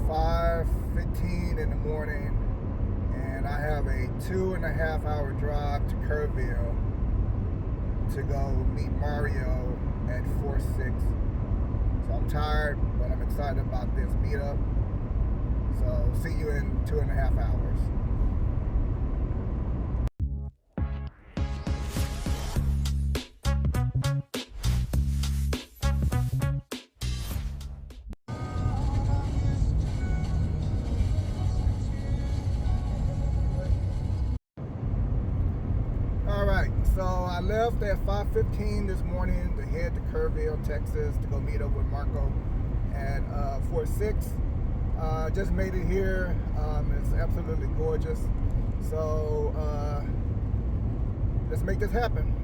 5:15 in the morning, and I have a 2.5 hour drive to Kerrville to go meet Mario at 4-6. So I'm tired, but I'm excited about this meetup. So see you in 2.5 hours. All right, so I left at 5:15 this morning to head to Kerrville, Texas to go meet up with Marco at 4-6. Just made it here. It's absolutely gorgeous. So let's make this happen.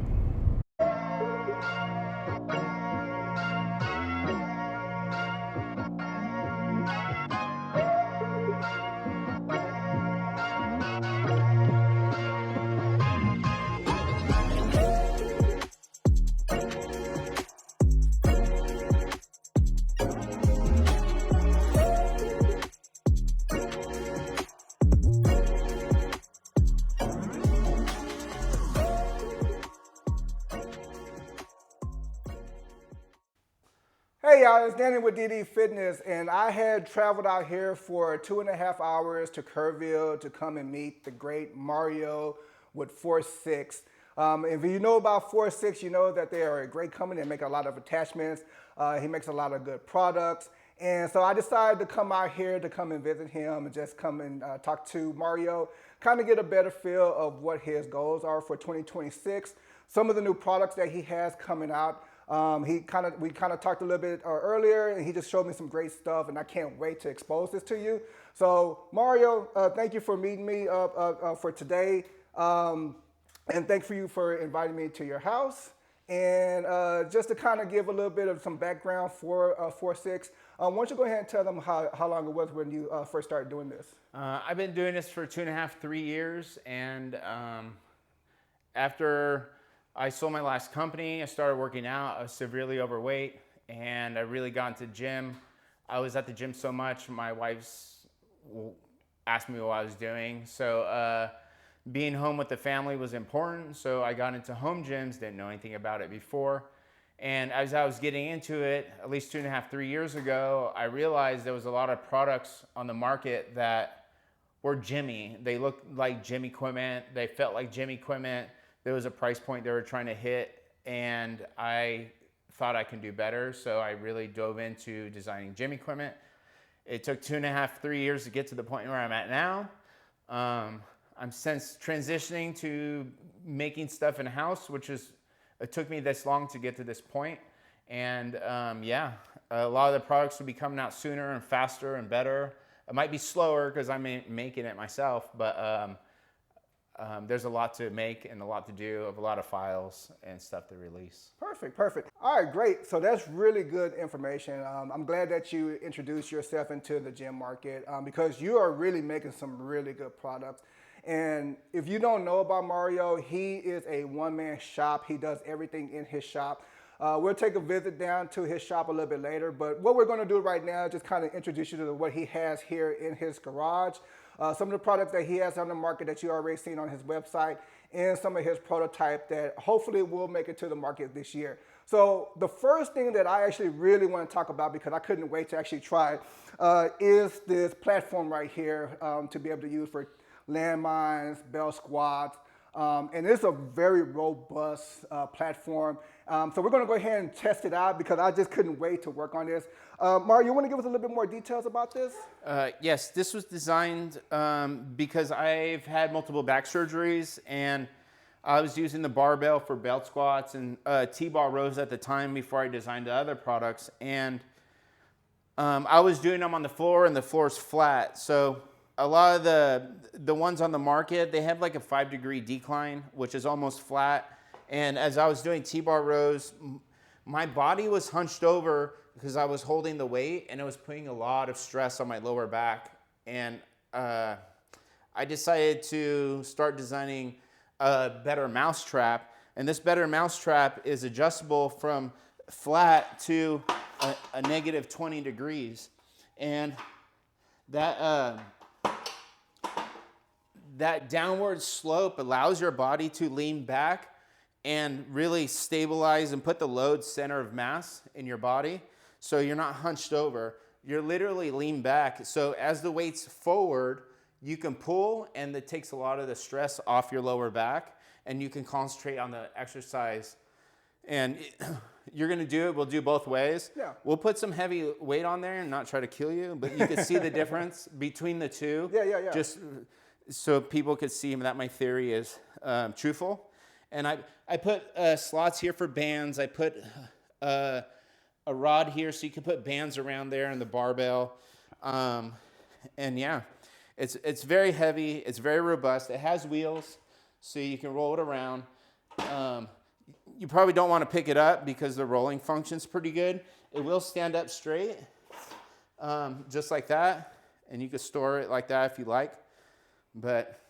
Hey y'all, it's Danny with DD Fitness, and I had traveled out here for 2.5 hours to Kerrville to come and meet the great Mario with 4-6. If you know about 4-6, you know that they are a great company. They make a lot of attachments. He makes a lot of good products. And so I decided to come out here to come and visit him and just come and talk to Mario, kind of get a better feel of what his goals are for 2026, some of the new products that he has coming out. We kind of talked a little bit earlier, and he just showed me some great stuff, and I can't wait to expose this to you. So Mario, thank you for meeting me for today, and thank you for inviting me to your house. And just to kind of give a little bit of some background for 4-6, why don't you go ahead and tell them how long it was when you first started doing this? I've been doing this for 2.5, 3 years, and after I sold my last company, I started working out. I was severely overweight, and I really got into the gym. I was at the gym so much, my wife's asked me what I was doing. So being home with the family was important, so I got into home gyms, didn't know anything about it before. And as I was getting into it, at least 2.5, 3 years ago, I realized there was a lot of products on the market that were gymmy. They looked like gym equipment, they felt like gym equipment. There was a price point they were trying to hit, and I thought I could do better, so I really dove into designing gym equipment. It took 2.5, 3 years to get to the point where I'm at now. I'm since transitioning to making stuff in-house, it took me this long to get to this point. And yeah, a lot of the products will be coming out sooner and faster and better. It might be slower because I'm making it myself, but there's a lot to make and a lot to do, of a lot of files and stuff to release. Perfect, perfect. All right, great. So that's really good information. I'm glad that you introduced yourself into the gym market because you are really making some really good products. And if you don't know about Mario, he is a one-man shop. He does everything in his shop. We'll take a visit down to his shop a little bit later, but what we're gonna do right now is just kind of introduce you to what he has here in his garage. Some of the products that he has on the market that you already seen on his website, and some of his prototype that hopefully will make it to the market this year. So the first thing that I actually really want to talk about, because I couldn't wait to actually try it, is this platform right here to be able to use for landmines, bell squats, and it's a very robust platform. So we're gonna go ahead and test it out because I just couldn't wait to work on this. Mario, you wanna give us a little bit more details about this? Yes, this was designed because I've had multiple back surgeries, and I was using the barbell for belt squats and T-bar rows at the time before I designed the other products. And I was doing them on the floor, and the floor's flat. So a lot of the ones on the market, they have like a 5-degree decline, which is almost flat. And as I was doing T-bar rows, my body was hunched over because I was holding the weight, and it was putting a lot of stress on my lower back. And I decided to start designing a better mousetrap. And this better mousetrap is adjustable from flat to a negative 20 degrees. And that downward slope allows your body to lean back and really stabilize and put the load center of mass in your body. So you're not hunched over. You're literally lean back. So as the weight's forward, you can pull, and it takes a lot of the stress off your lower back, and you can concentrate on the exercise. And you're gonna do it, we'll do both ways. Yeah. We'll put some heavy weight on there and not try to kill you, but you can see the difference between the two. Yeah. Just so people could see that my theory is truthful. And I put slots here for bands. I put a rod here so you can put bands around there and the barbell. And yeah, it's very heavy. It's very robust. It has wheels so you can roll it around. You probably don't want to pick it up because the rolling function's pretty good. It will stand up straight, just like that. And you can store it like that if you like. But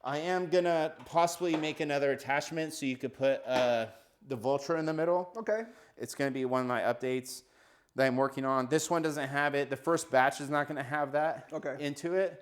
I am gonna possibly make another attachment so you could put the Vultra in the middle. Okay. It's gonna be one of my updates that I'm working on. This one doesn't have it. The first batch is not gonna have that into it.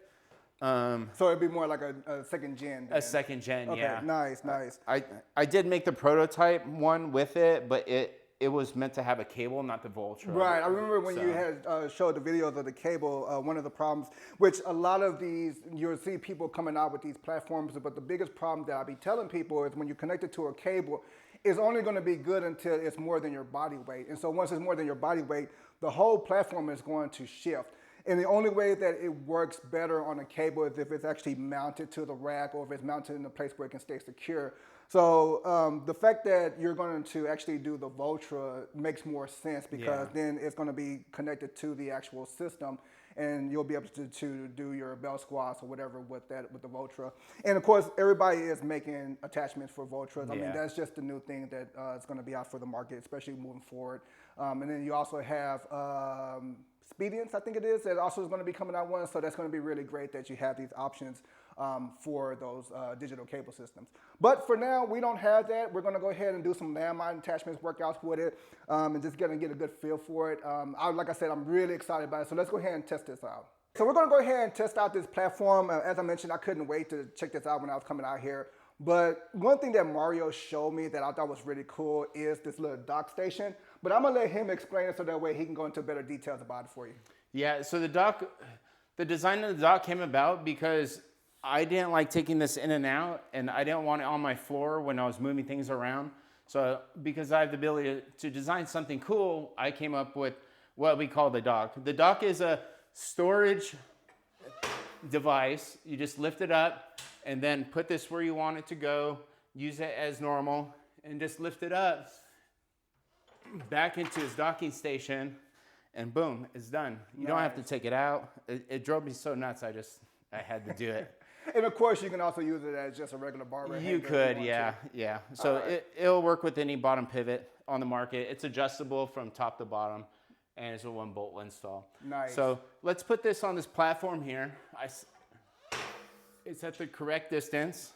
So it'd be more like a second gen. Then. A second gen, okay. yeah. Nice. I did make the prototype one with it, but it was meant to have a cable, not the Vultra. Right. I remember when you had showed the videos of the cable, one of the problems, which a lot of these, you'll see people coming out with these platforms, but the biggest problem that I be telling people is when you connect it to a cable, it's only going to be good until it's more than your body weight. And so once it's more than your body weight, the whole platform is going to shift. And the only way that it works better on a cable is if it's actually mounted to the rack or if it's mounted in a place where it can stay secure. So the fact that you're going to actually do the Vultra makes more sense because then it's going to be connected to the actual system and you'll be able to do your bell squats or whatever with the Vultra. And of course, everybody is making attachments for Vultras. I mean, that's just the new thing that is going to be out for the market, especially moving forward. And then you also have Expedience, I think it is, that also is going to be coming out one. So that's going to be really great that you have these options for those digital cable systems. But for now, we don't have that. We're going to go ahead and do some landmine attachments, workouts with it, and just get a good feel for it. Like I said, I'm really excited about it. So let's go ahead and test this out. So we're going to go ahead and test out this platform. As I mentioned, I couldn't wait to check this out when I was coming out here. But one thing that Mario showed me that I thought was really cool is this little dock station. But I'm gonna let him explain it so that way he can go into better details about it for you. Yeah, so the design of the dock came about because I didn't like taking this in and out, and I didn't want it on my floor when I was moving things around. So because I have the ability to design something cool, I came up with what we call the dock. The dock is a storage device. You just lift it up and then put this where you want it to go, use it as normal, and just lift it up back into its docking station, and boom, it's done. You don't have to take it out. It drove me so nuts, I had to do it. And of course, you can also use it as just a regular barbell. You could, yeah. So it'll work with any bottom pivot on the market. It's adjustable from top to bottom, and it's a 1-bolt install. Nice. So let's put this on this platform here. It's at the correct distance.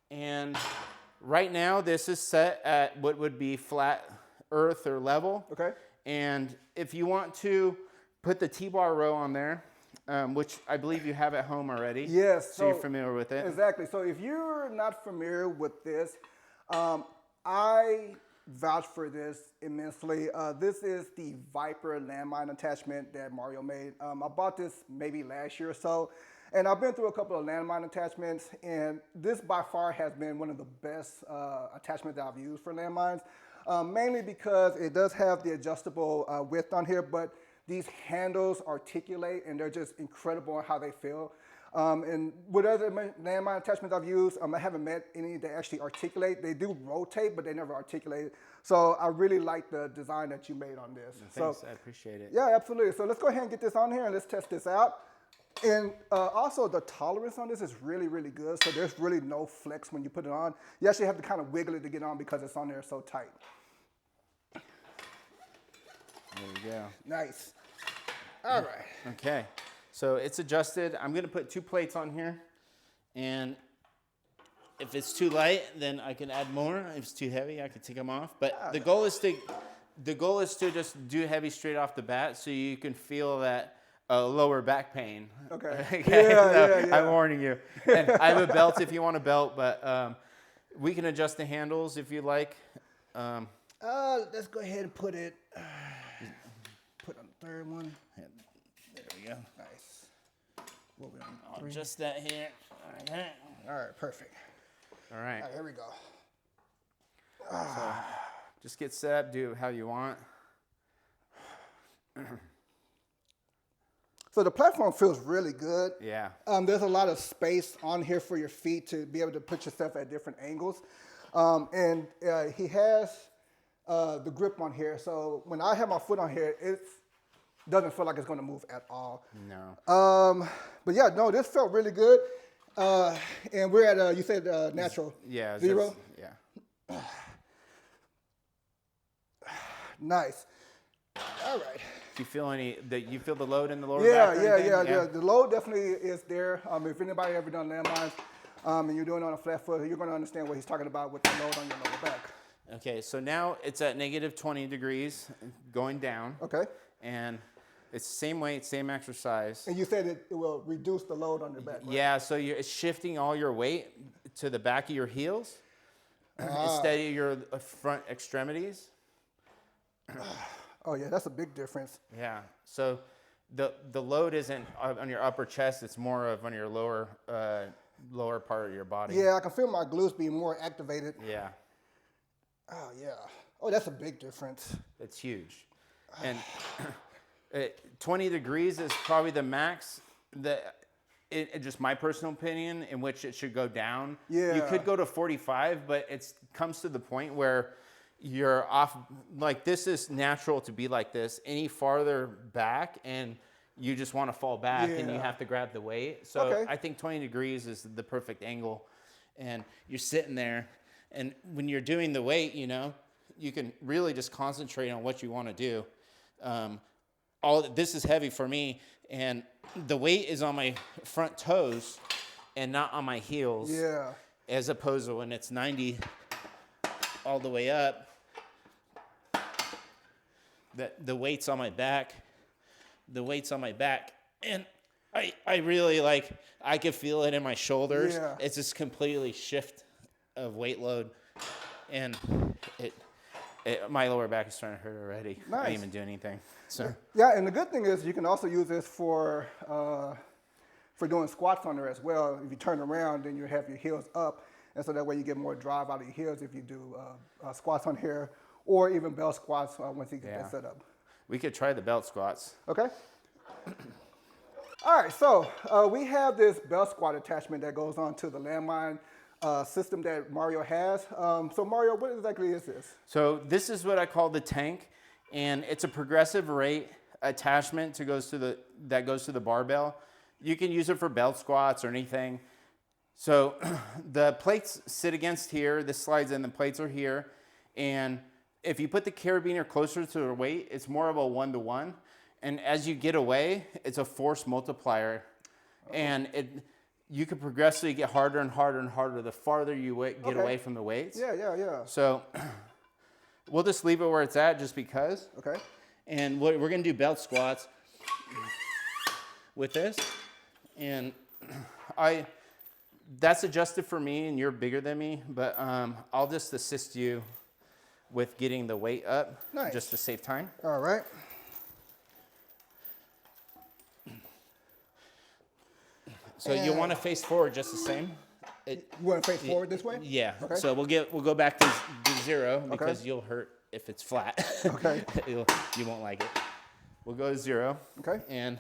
And right now, this is set at what would be flat earth or level. Okay. And if you want to put the T-bar row on there, which I believe you have at home already. Yes. So you're familiar with it. Exactly. So if you're not familiar with this, I vouch for this immensely. This is the Viper landmine attachment that Mario made. I bought this maybe last year or so. And I've been through a couple of landmine attachments, and this by far has been one of the best attachments that I've used for landmines, mainly because it does have the adjustable width on here, but these handles articulate, and they're just incredible on how they feel. And with other landmine attachments I've used, I haven't met any that actually articulate. They do rotate, but they never articulate. So I really like the design that you made on this. Thanks, so, I appreciate it. Yeah, absolutely. So let's go ahead and get this on here, and let's test this out. And also the tolerance on this is really, really good. So there's really no flex when you put it on. You actually have to kind of wiggle it to get on because it's on there so tight. There you go. Nice. All right. Okay. So it's adjusted. I'm going to put 2 plates on here. And if it's too light, then I can add more. If it's too heavy, I can take them off. But the goal is to just do heavy straight off the bat so you can feel that lower back pain. Okay. Okay, Yeah, so yeah. I'm warning you. And I have a belt if you want a belt, but we can adjust the handles if you like. Let's go ahead and put it. Put on the third one. There we go. Nice. What we on? I'll 3? adjust that here. Okay. All right, perfect. All right. All right, here we go. So just get set up, do it how you want. So the platform feels really good. Yeah. There's a lot of space on here for your feet to be able to put yourself at different angles. And he has the grip on here. So when I have my foot on here, it doesn't feel like it's going to move at all. No. But yeah, no, this felt really good. And we're at, you said natural. Yeah. 0? Yeah. Nice. All right. Do you feel you feel the load in the lower Yeah, back? or yeah, anything? yeah. The load definitely is there. If anybody ever done landmines and you're doing it on a flat foot, you're going to understand what he's talking about with the load on your lower back. Okay, so now it's at negative 20 degrees going down. Okay. And it's the same weight, same exercise. And you said it will reduce the load on your back, right? Yeah, so it's shifting all your weight to the back of your heels instead of your front extremities. Oh, yeah, that's a big difference. Yeah, so the load isn't on your upper chest, it's more of on your lower part of your body. Yeah, I can feel my glutes being more activated. Yeah. Oh, yeah. Oh, that's a big difference. It's huge. And 20 degrees is probably the max just my personal opinion, in which it should go down. Yeah. You could go to 45, but it comes to the point where you're off, like this is natural to be like this. Any farther back and you just want to fall back and you have to grab the weight. So Okay. I think 20 degrees is the perfect angle. And you're sitting there, and when you're doing the weight, you can really just concentrate on what you want to do. This is heavy for me, and the weight is on my front toes and not on my heels. Yeah. As opposed to when it's 90 all the way up, the weight's on my back. The weight's on my back, and I really I could feel it in my shoulders. Yeah. It's just completely shift of weight load, and my lower back is starting to hurt already. Nice. I didn't even do anything. So Yeah, and the good thing is you can also use this for doing squats on there as well. If you turn around, then you have your heels up, and so that way you get more drive out of your heels if you do squats on here, or even belt squats once you get that set up. we could try the belt squats. Okay. All right, so we have this belt squat attachment that goes on to the Landmine system that Mario has. So Mario, what exactly is this? So this is what I call the tank, and it's a progressive rate attachment that goes to the barbell. You can use it for belt squats or anything. So the plates sit against here. This slides in. The plates are here, and if you put the carabiner closer to the weight, it's more of a 1-to-1. And as you get away, it's a force multiplier, and you can progressively get harder and harder and harder the farther you get away from the weights. Yeah. So we'll just leave it where it's at just because. Okay. And we're going to do belt squats with this. And that's adjusted for me, and you're bigger than me, but I'll just assist you with getting the weight up. Nice. Just to save time. All right. So you want to face forward just the same. You want to face forward this way? Yeah. Okay. So we'll go back to 0 because you'll hurt if it's flat. Okay. You won't like it. We'll go to 0. Okay. And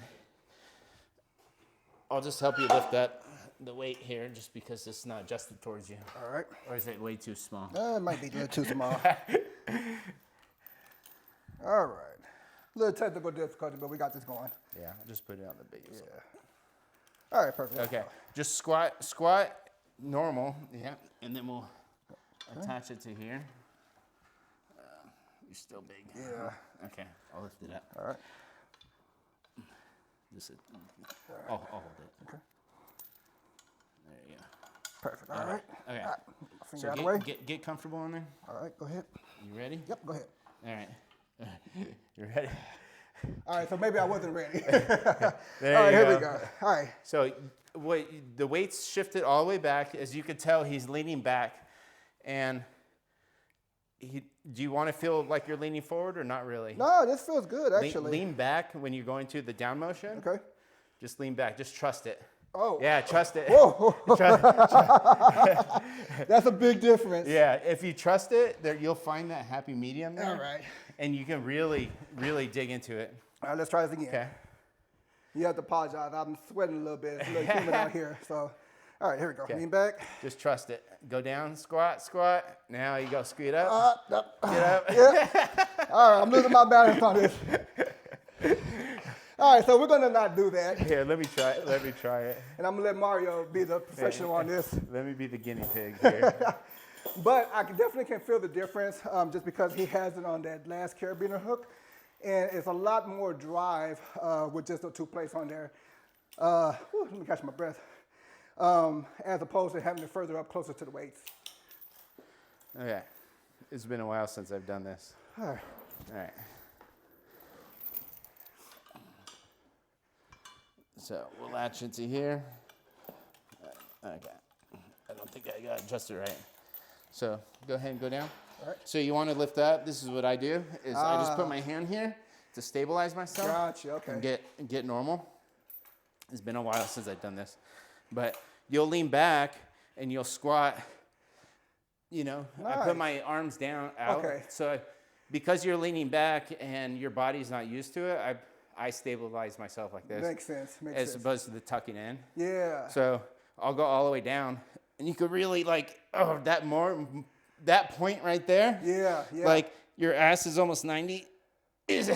I'll just help you lift up the weight here, just because it's not adjusted towards you. All right. Or is it way too small? It might be a little too small. All right. A little technical difficulty, but we got this going. Yeah. I'll just put it on the biggest. Yeah. All right, perfect. Okay. Just squat normal. Yeah. And then we'll attach it to here. You're still big. Yeah. Okay. I'll lift it up. All right. I'll hold it. Okay. There you go. Perfect. All right. Okay. All right. Finger So out of the way. get comfortable in there. All right, go ahead. You ready? Yep, go ahead. All right. You ready? All right, so maybe I wasn't ready. There All right, you here go. we go. All right. So the weight's shifted all the way back. As you can tell, he's leaning back. And do you want to feel like you're leaning forward or not really? No, this feels good, actually. Lean back when you're going to the down motion. Okay. Just lean back. Just trust it. Oh. Yeah, trust it. Whoa. That's a big difference. Yeah, if you trust it, you'll find that happy medium there. All right. And you can really, really dig into it. All right, let's try this again. Okay. You have to apologize. I'm sweating a little bit. It's a little humid out here. So, all right, here we go. Okay. Lean back. Just trust it. Go down, squat, squat. Now you go scoot up. Get up. Yeah. All right, I'm losing my balance on this. All right, so we're going to not do that. Here, let me try it. Let me try it. And I'm going to let Mario be the professional on this. Let me be the guinea pig here. But I definitely can feel the difference just because he has it on that last carabiner hook. And it's a lot more drive with just the 2 plates on there. Let me catch my breath. As opposed to having it further up closer to the weights. Okay. It's been a while since I've done this. All right. All right. So we'll latch into here. Okay. I don't think I got it adjusted right. So go ahead and go down. All right. So you want to lift up. This is what I do. I just put my hand here to stabilize myself. Gotcha. Okay. And get normal. It's been a while since I've done this, but you'll lean back and you'll squat. You know, nice. I put my arms down out. Okay. So because you're leaning back and your body's not used to it, I stabilize myself like this. Makes sense. As opposed to the tucking in. Yeah. So I'll go all the way down, and you could really that point right there. Yeah. Yeah. Like your ass is almost 90. Is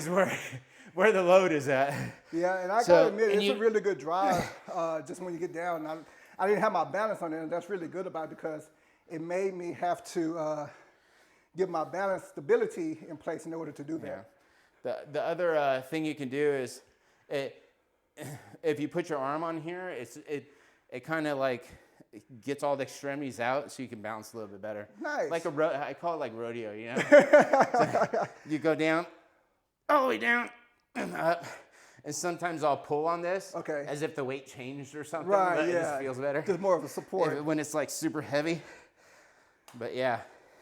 where the load is at. Yeah, and I gotta admit, it's a really good drive. Just when you get down, I didn't have my balance on it, and that's really good about it because it made me have to get my balance stability in place in order to do that. Yeah. The other thing you can do is, if you put your arm on here, it kind of like gets all the extremities out, so you can balance a little bit better. Nice. Like I call it like rodeo, you know. So you go down, all the way down, and up. And sometimes I'll pull on this, as if the weight changed or something. Right. But yeah. It just feels better. Just more of a support when it's like super heavy. But yeah,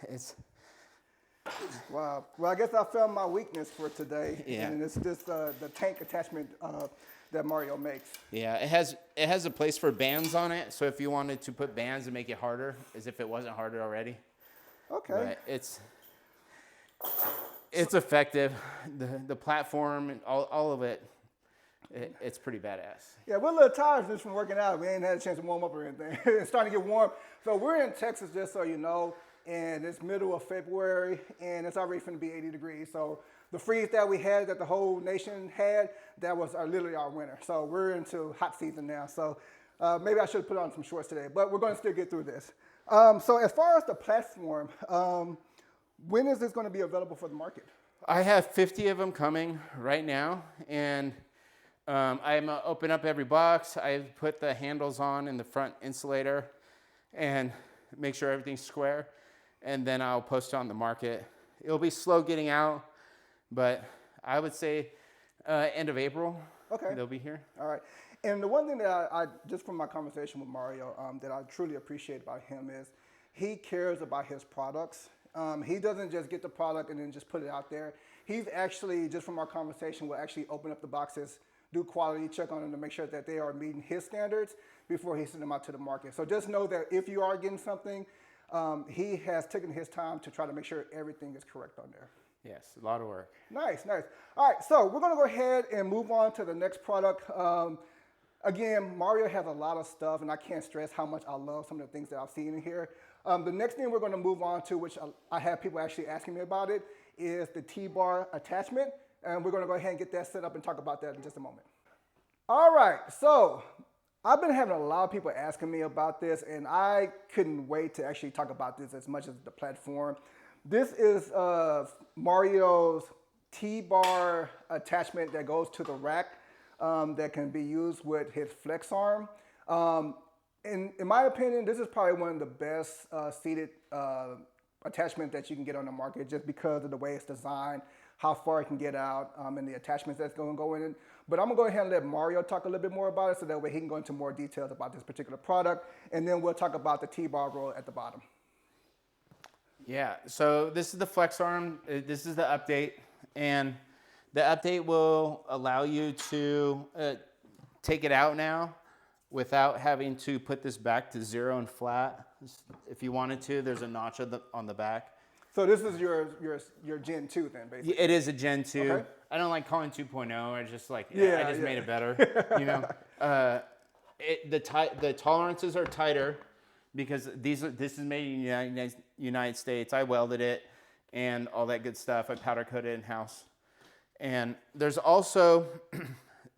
it's. Wow. Well, I guess I found my weakness for today. Yeah. And it's just the tank attachment that Mario makes. Yeah, it has a place for bands on it. So if you wanted to put bands and make it harder, as if it wasn't harder already. Okay. But it's effective. The platform and all of it, it's pretty badass. Yeah, we're a little tired just from working out. We ain't had a chance to warm up or anything. It's starting to get warm. So we're in Texas, just so you know. And it's middle of February, and it's already going to be 80 degrees. So the freeze that we had, that the whole nation had, that was literally our winter. So we're into hot season now. So maybe I should put on some shorts today, but we're going to still get through this. So as far as the platform, when is this going to be available for the market? I have 50 of them coming right now, and I'm going to open up every box. I put the handles on in the front insulator and make sure everything's square. And then I'll post it on the market. It'll be slow getting out, but I would say end of April, they'll be here. All right. And the one thing that I just from my conversation with Mario, that I truly appreciate about him is he cares about his products. He doesn't just get the product and then just put it out there. He's actually, just from our conversation, will actually open up the boxes, do quality check on them to make sure that they are meeting his standards before he sends them out to the market. So just know that if you are getting something, he has taken his time to try to make sure everything is correct on there. Yes, a lot of work. Nice, nice. All right, so we're going to go ahead and move on to the next product. Again, Mario has a lot of stuff, and I can't stress how much I love some of the things that I've seen in here. The next thing we're going to move on to, which I have people actually asking me about it, is the T-bar attachment. And we're going to go ahead and get that set up and talk about that in just a moment. All right, so I've been having a lot of people asking me about this, and I couldn't wait to actually talk about this as much as the platform. This is Mario's T-bar attachment that goes to the rack that can be used with his flex arm. In my opinion, this is probably one of the best seated attachment that you can get on the market just because of the way it's designed. how far it can get out, and the attachments that's going to go in it. But I'm going to go ahead and let Mario talk a little bit more about it so that way he can go into more details about this particular product. And then we'll talk about the T-bar roll at the bottom. Yeah, so this is the flex arm. This is the update. And the update will allow you to take it out now without having to put this back to 0 and flat. If you wanted to, there's a notch on the back. So this is your Gen 2 then, basically? It is a Gen 2. Okay. I don't like calling 2.0. I just like, Yeah, I just yeah. made it better, you know? The tolerances are tighter because this is made in the United States. I welded it and all that good stuff. I powder coated in-house. And there's also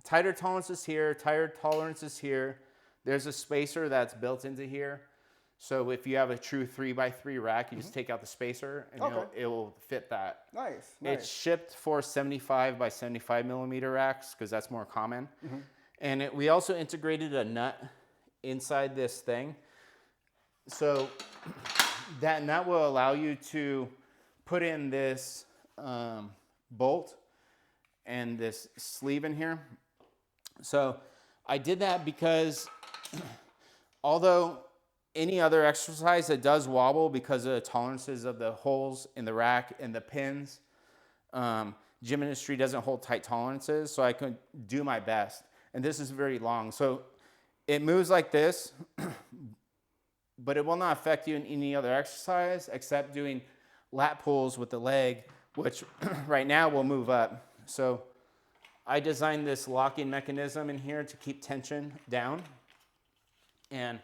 tighter tolerances here, tighter tolerances here. There's a spacer that's built into here. So if you have a true 3x3 rack, you just take out the spacer and it will fit that. Nice. It's shipped for 75 by 75 millimeter racks because that's more common. And we also integrated a nut inside this thing. So that nut will allow you to put in this bolt and this sleeve in here. So I did that because although any other exercise that does wobble because of the tolerances of the holes in the rack and the pins, gym industry doesn't hold tight tolerances, so I can do my best. And this is very long. So it moves like this, but it will not affect you in any other exercise except doing lat pulls with the leg, which right now will move up. So I designed this locking mechanism in here to keep tension down. And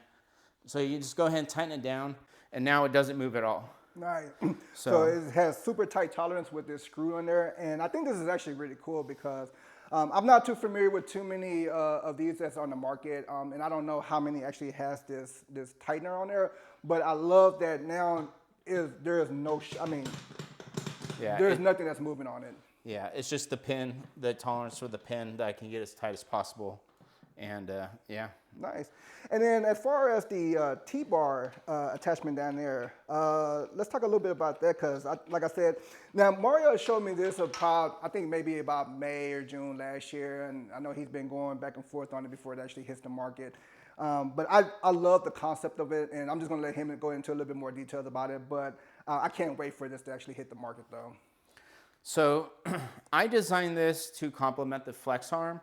so you just go ahead and tighten it down, and now it doesn't move at all. Nice. So it has super tight tolerance with this screw in there, and I think this is actually really cool because I'm not too familiar with too many of these that's on the market, and I don't know how many actually has this tightener on there. But I love that now there is no, there's nothing that's moving on it. Yeah, it's just the pin, the tolerance for the pin that I can get as tight as possible, and yeah. Nice. And then as far as the T-bar attachment down there, let's talk a little bit about that because, like I said, now Mario showed me this about, I think maybe about May or June last year, and I know he's been going back and forth on it before it actually hits the market. But I love the concept of it, and I'm just going to let him go into a little bit more details about it, but I can't wait for this to actually hit the market though. So I designed this to complement the flex arm.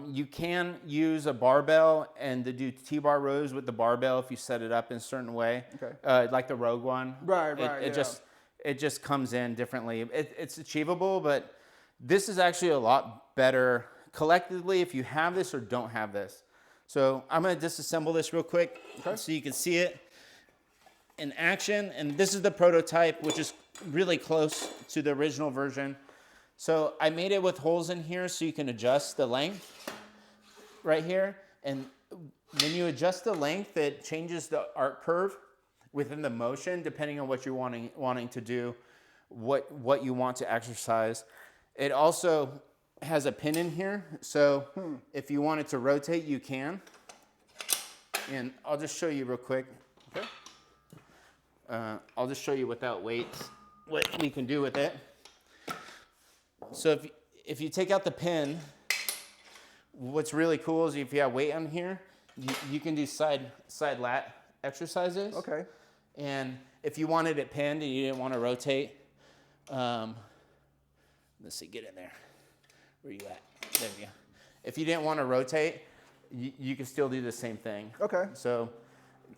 You can use a barbell and to do T-bar rows with the barbell if you set it up in a certain way, like the Rogue one. Right. It just comes in differently. It's achievable, but this is actually a lot better collectively if you have this or don't have this. So I'm going to disassemble this real quick so you can see it in action. And this is the prototype, which is really close to the original version. So I made it with holes in here so you can adjust the length right here. And when you adjust the length, it changes the arc curve within the motion depending on what you're wanting to do, what you want to exercise. It also has a pin in here. So if you want it to rotate, you can. And I'll just show you real quick. Okay. I'll just show you without weights what we can do with it. So if you take out the pin, what's really cool is if you have weight on here, you can do side lat exercises. Okay. And if you wanted it pinned and you didn't want to rotate, let's see, get in there. Where are you at? There we go. If you didn't want to rotate, you can still do the same thing. Okay. So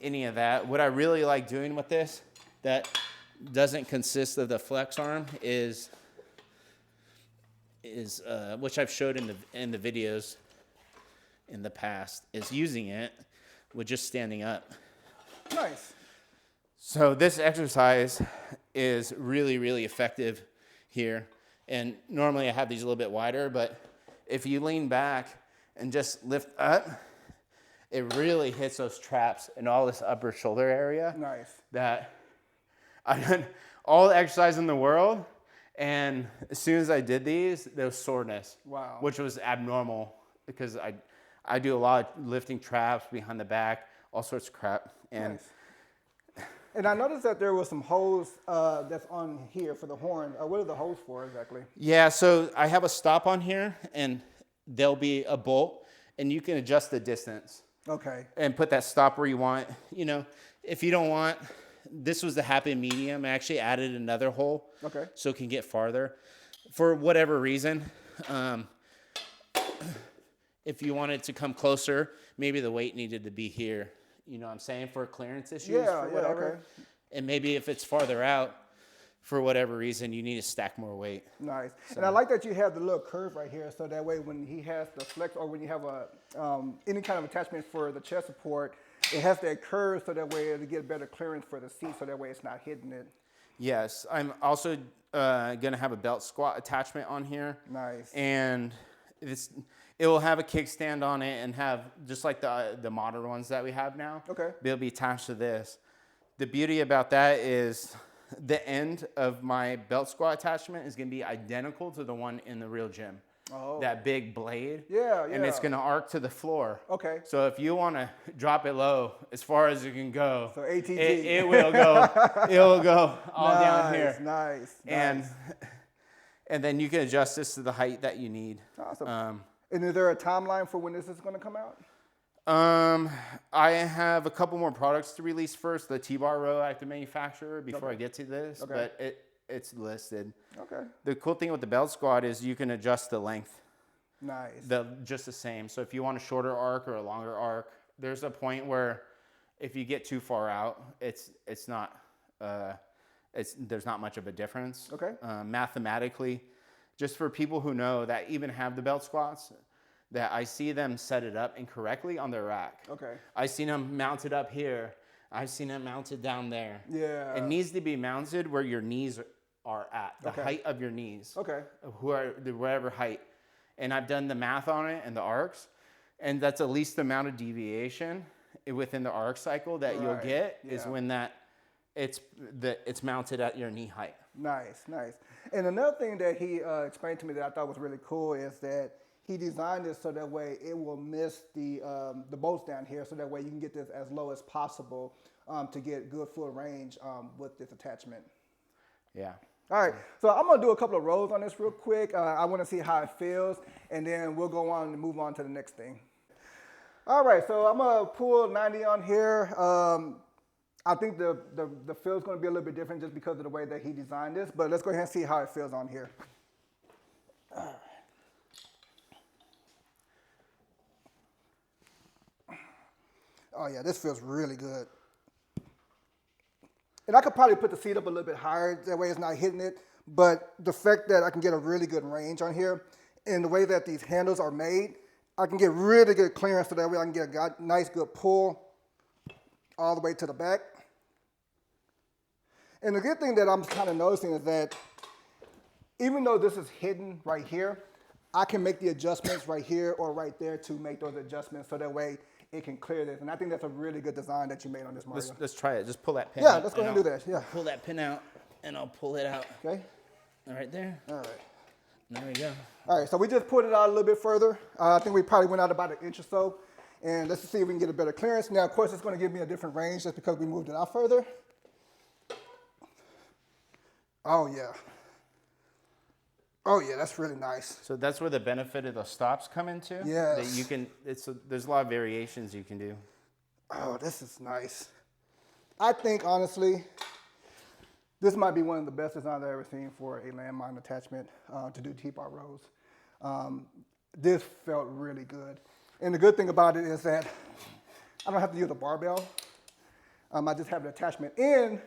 any of that. What I really like doing with this that doesn't consist of the flex arm is which I've showed in the videos in the past, is using it with just standing up. Nice. So this exercise is really, really effective here. And normally I have these a little bit wider, but if you lean back and just lift up, it really hits those traps in all this upper shoulder area. Nice. That I've done all the exercise in the world, and as soon as I did these, there was soreness. Wow. Which was abnormal because I do a lot of lifting traps behind the back, all sorts of crap. And nice. And I noticed that there were some holes that's on here for the horn. What are the holes for exactly? Yeah, so I have a stop on here, and there'll be a bolt, and you can adjust the distance. Okay. And put that stop where you want. You know, if you don't want, this was the happy medium. I actually added another hole. Okay. So it can get farther. For whatever reason, if you wanted to come closer, maybe the weight needed to be here. You know what I'm saying? For clearance issues, for whatever. Okay. And maybe if it's farther out, for whatever reason, you need to stack more weight. Nice. So. And I like that you have the little curve right here, so that way when he has the flex, or when you have a any kind of attachment for the chest support, it has that curve, so that way it'll get better clearance for the seat, so that way it's not hitting it. Yes, I'm also gonna have a belt squat attachment on here. Nice. And it will have a kickstand on it and have just like the modern ones that we have now. Okay. They'll be attached to this. The beauty about that is the end of my belt squat attachment is gonna be identical to the one in the real gym. Oh. That big blade. Yeah. And it's gonna arc to the floor. Okay. So if you wanna drop it low as far as it can go, so ATG. it will go. It will go all down here. Nice. And then you can adjust this to the height that you need. Awesome. And is there a timeline for when this is going to come out? I have a couple more products to release first. The T-bar row active manufacturer before I get to this, but it's listed. Okay. The cool thing with the belt squat is you can adjust the length. Nice. Just the same. So if you want a shorter arc or a longer arc, there's a point where if you get too far out, there's not much of a difference. Okay. Mathematically, just for people who know that even have the belt squats, that I see them set it up incorrectly on their rack. Okay. I've seen them mounted up here. I've seen them mounted down there. Yeah. It needs to be mounted where your knees are at, the height of your knees. Okay. Whatever height. And I've done the math on it and the arcs, and that's the least amount of deviation within the arc cycle that you'll get is when it's mounted at your knee height. Nice. And another thing that he explained to me that I thought was really cool is that he designed it so that way it will miss the bolts down here, so that way you can get this as low as possible to get good full range with this attachment. Yeah. All right, so I'm gonna do a couple of rows on this real quick. I wanna see how it feels, and then we'll go on and move on to the next thing. All right, so I'm gonna pull 90 on here. I think the feel is gonna be a little bit different just because of the way that he designed this, but let's go ahead and see how it feels on here. All right. Oh yeah, this feels really good. And I could probably put the seat up a little bit higher, that way it's not hitting it. But the fact that I can get a really good range on here, and the way that these handles are made, I can get really good clearance, so that way I can get a nice good pull all the way to the back. And the good thing that I'm kind of noticing is that even though this is hidden right here, I can make the adjustments right here or right there to make those adjustments, so that way it can clear this. And I think that's a really good design that you made on this, Mario. Let's try it. Just pull that pin out. out. Yeah, let's go ahead and do that. Yeah. Pull that pin out, and I'll pull it out. Okay. All right there. All right. There we go. All right, so we just pulled it out a little bit further. I think we probably went out about 1 inch or so. And let's see if we can get a better clearance. Now, of course, it's going to give me a different range just because we moved it out further. Oh, yeah. Oh yeah, that's really nice. So that's where the benefit of the stops come into. Yes. That you can. There's a lot of variations you can do. Oh, this is nice. I think honestly, this might be one of the best designs I've ever seen for a landmine attachment to do T-bar rows. This felt really good, and the good thing about it is that I don't have to use a barbell. I just have the attachment, and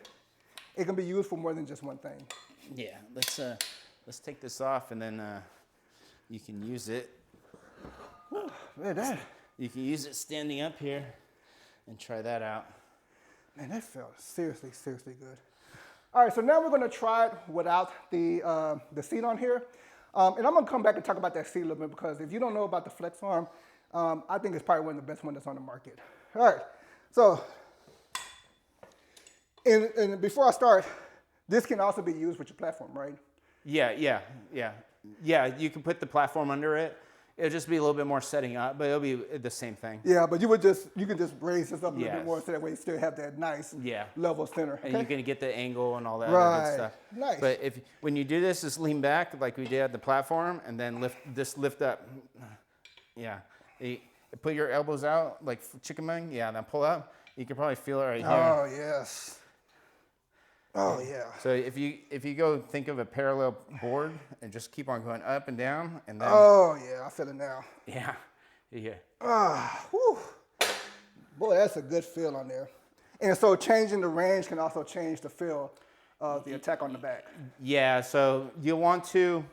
it can be used for more than just one thing. Yeah. Let's take this off, and then you can use it. Look at that. You can use it standing up here and try that out. Man, that felt seriously, seriously good. All right, so now we're gonna try it without the seat on here. And I'm gonna come back and talk about that seat a little bit, because if you don't know about the flex arm, I think it's probably one of the best ones that's on the market. All right, so, and before I start, this can also be used with your platform, right? Yeah. You can put the platform under it, It'll just be a little bit more setting up, but it'll be the same thing. Yeah, but you can just raise this up a little bit more so that way you still have that nice level center. And you can get the angle and all that right. other good stuff. Nice. But when you do this, just lean back like we did at the platform, and then lift up. Yeah. Put your elbows out like chicken wing. Yeah, then pull up. You can probably feel it right here. Oh yes. Oh yeah. So if you go think of a parallel board and just keep on going up and down, and then. Oh yeah, I feel it now. Yeah. Yeah. Whew. Boy, that's a good feel on there. And so changing the range can also change the feel of the attack on the back. Yeah. So you want to.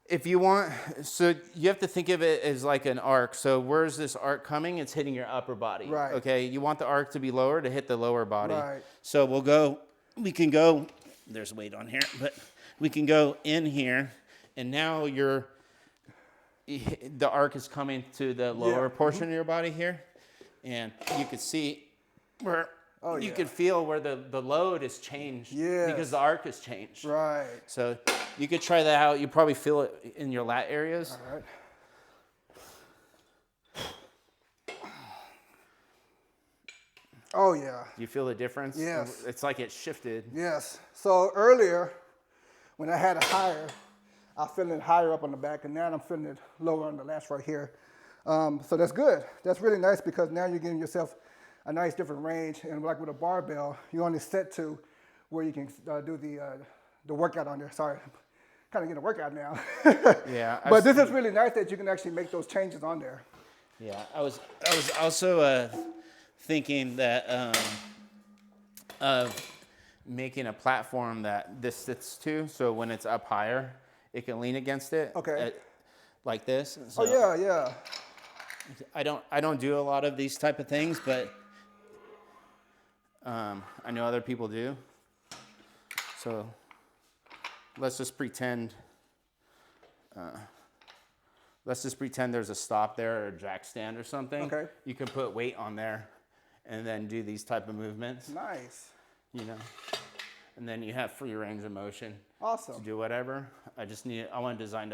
If you want, so you have to think of it as like an arc. So where's this arc coming? It's hitting your upper body. Right. Okay. You want the arc to be lower to hit the lower body. Right. So we can go, there's weight on here, but we can go in here, and now the arc is coming to the lower portion of your body here. And you can see where you can feel where the load is changed because the arc has changed. Right. So you could try that out. You probably feel it in your lat areas. All right. Oh yeah. Do you feel the difference? Yes. It's like it shifted. Yes. So earlier, when I had it higher, I felt it higher up on the back, and now I'm feeling it lower on the lats right here. So that's good. That's really nice because now you're getting yourself a nice different range. And like with a barbell, you only set to where you can do the workout on there. Sorry, kind of getting a workout now. Yeah. But this is really nice that you can actually make those changes on there. Yeah. I was also thinking that of making a platform that this sits to, so when it's up higher, it can lean against it. Okay. Like this. So oh yeah. I don't do a lot of these type of things, but I know other people do. So let's just pretend. Let's just pretend there's a stop there or a jack stand or something. Okay. You can put weight on there, and then do these type of movements. Nice. You know, and then you have free range of motion. Awesome. To do whatever. I want to design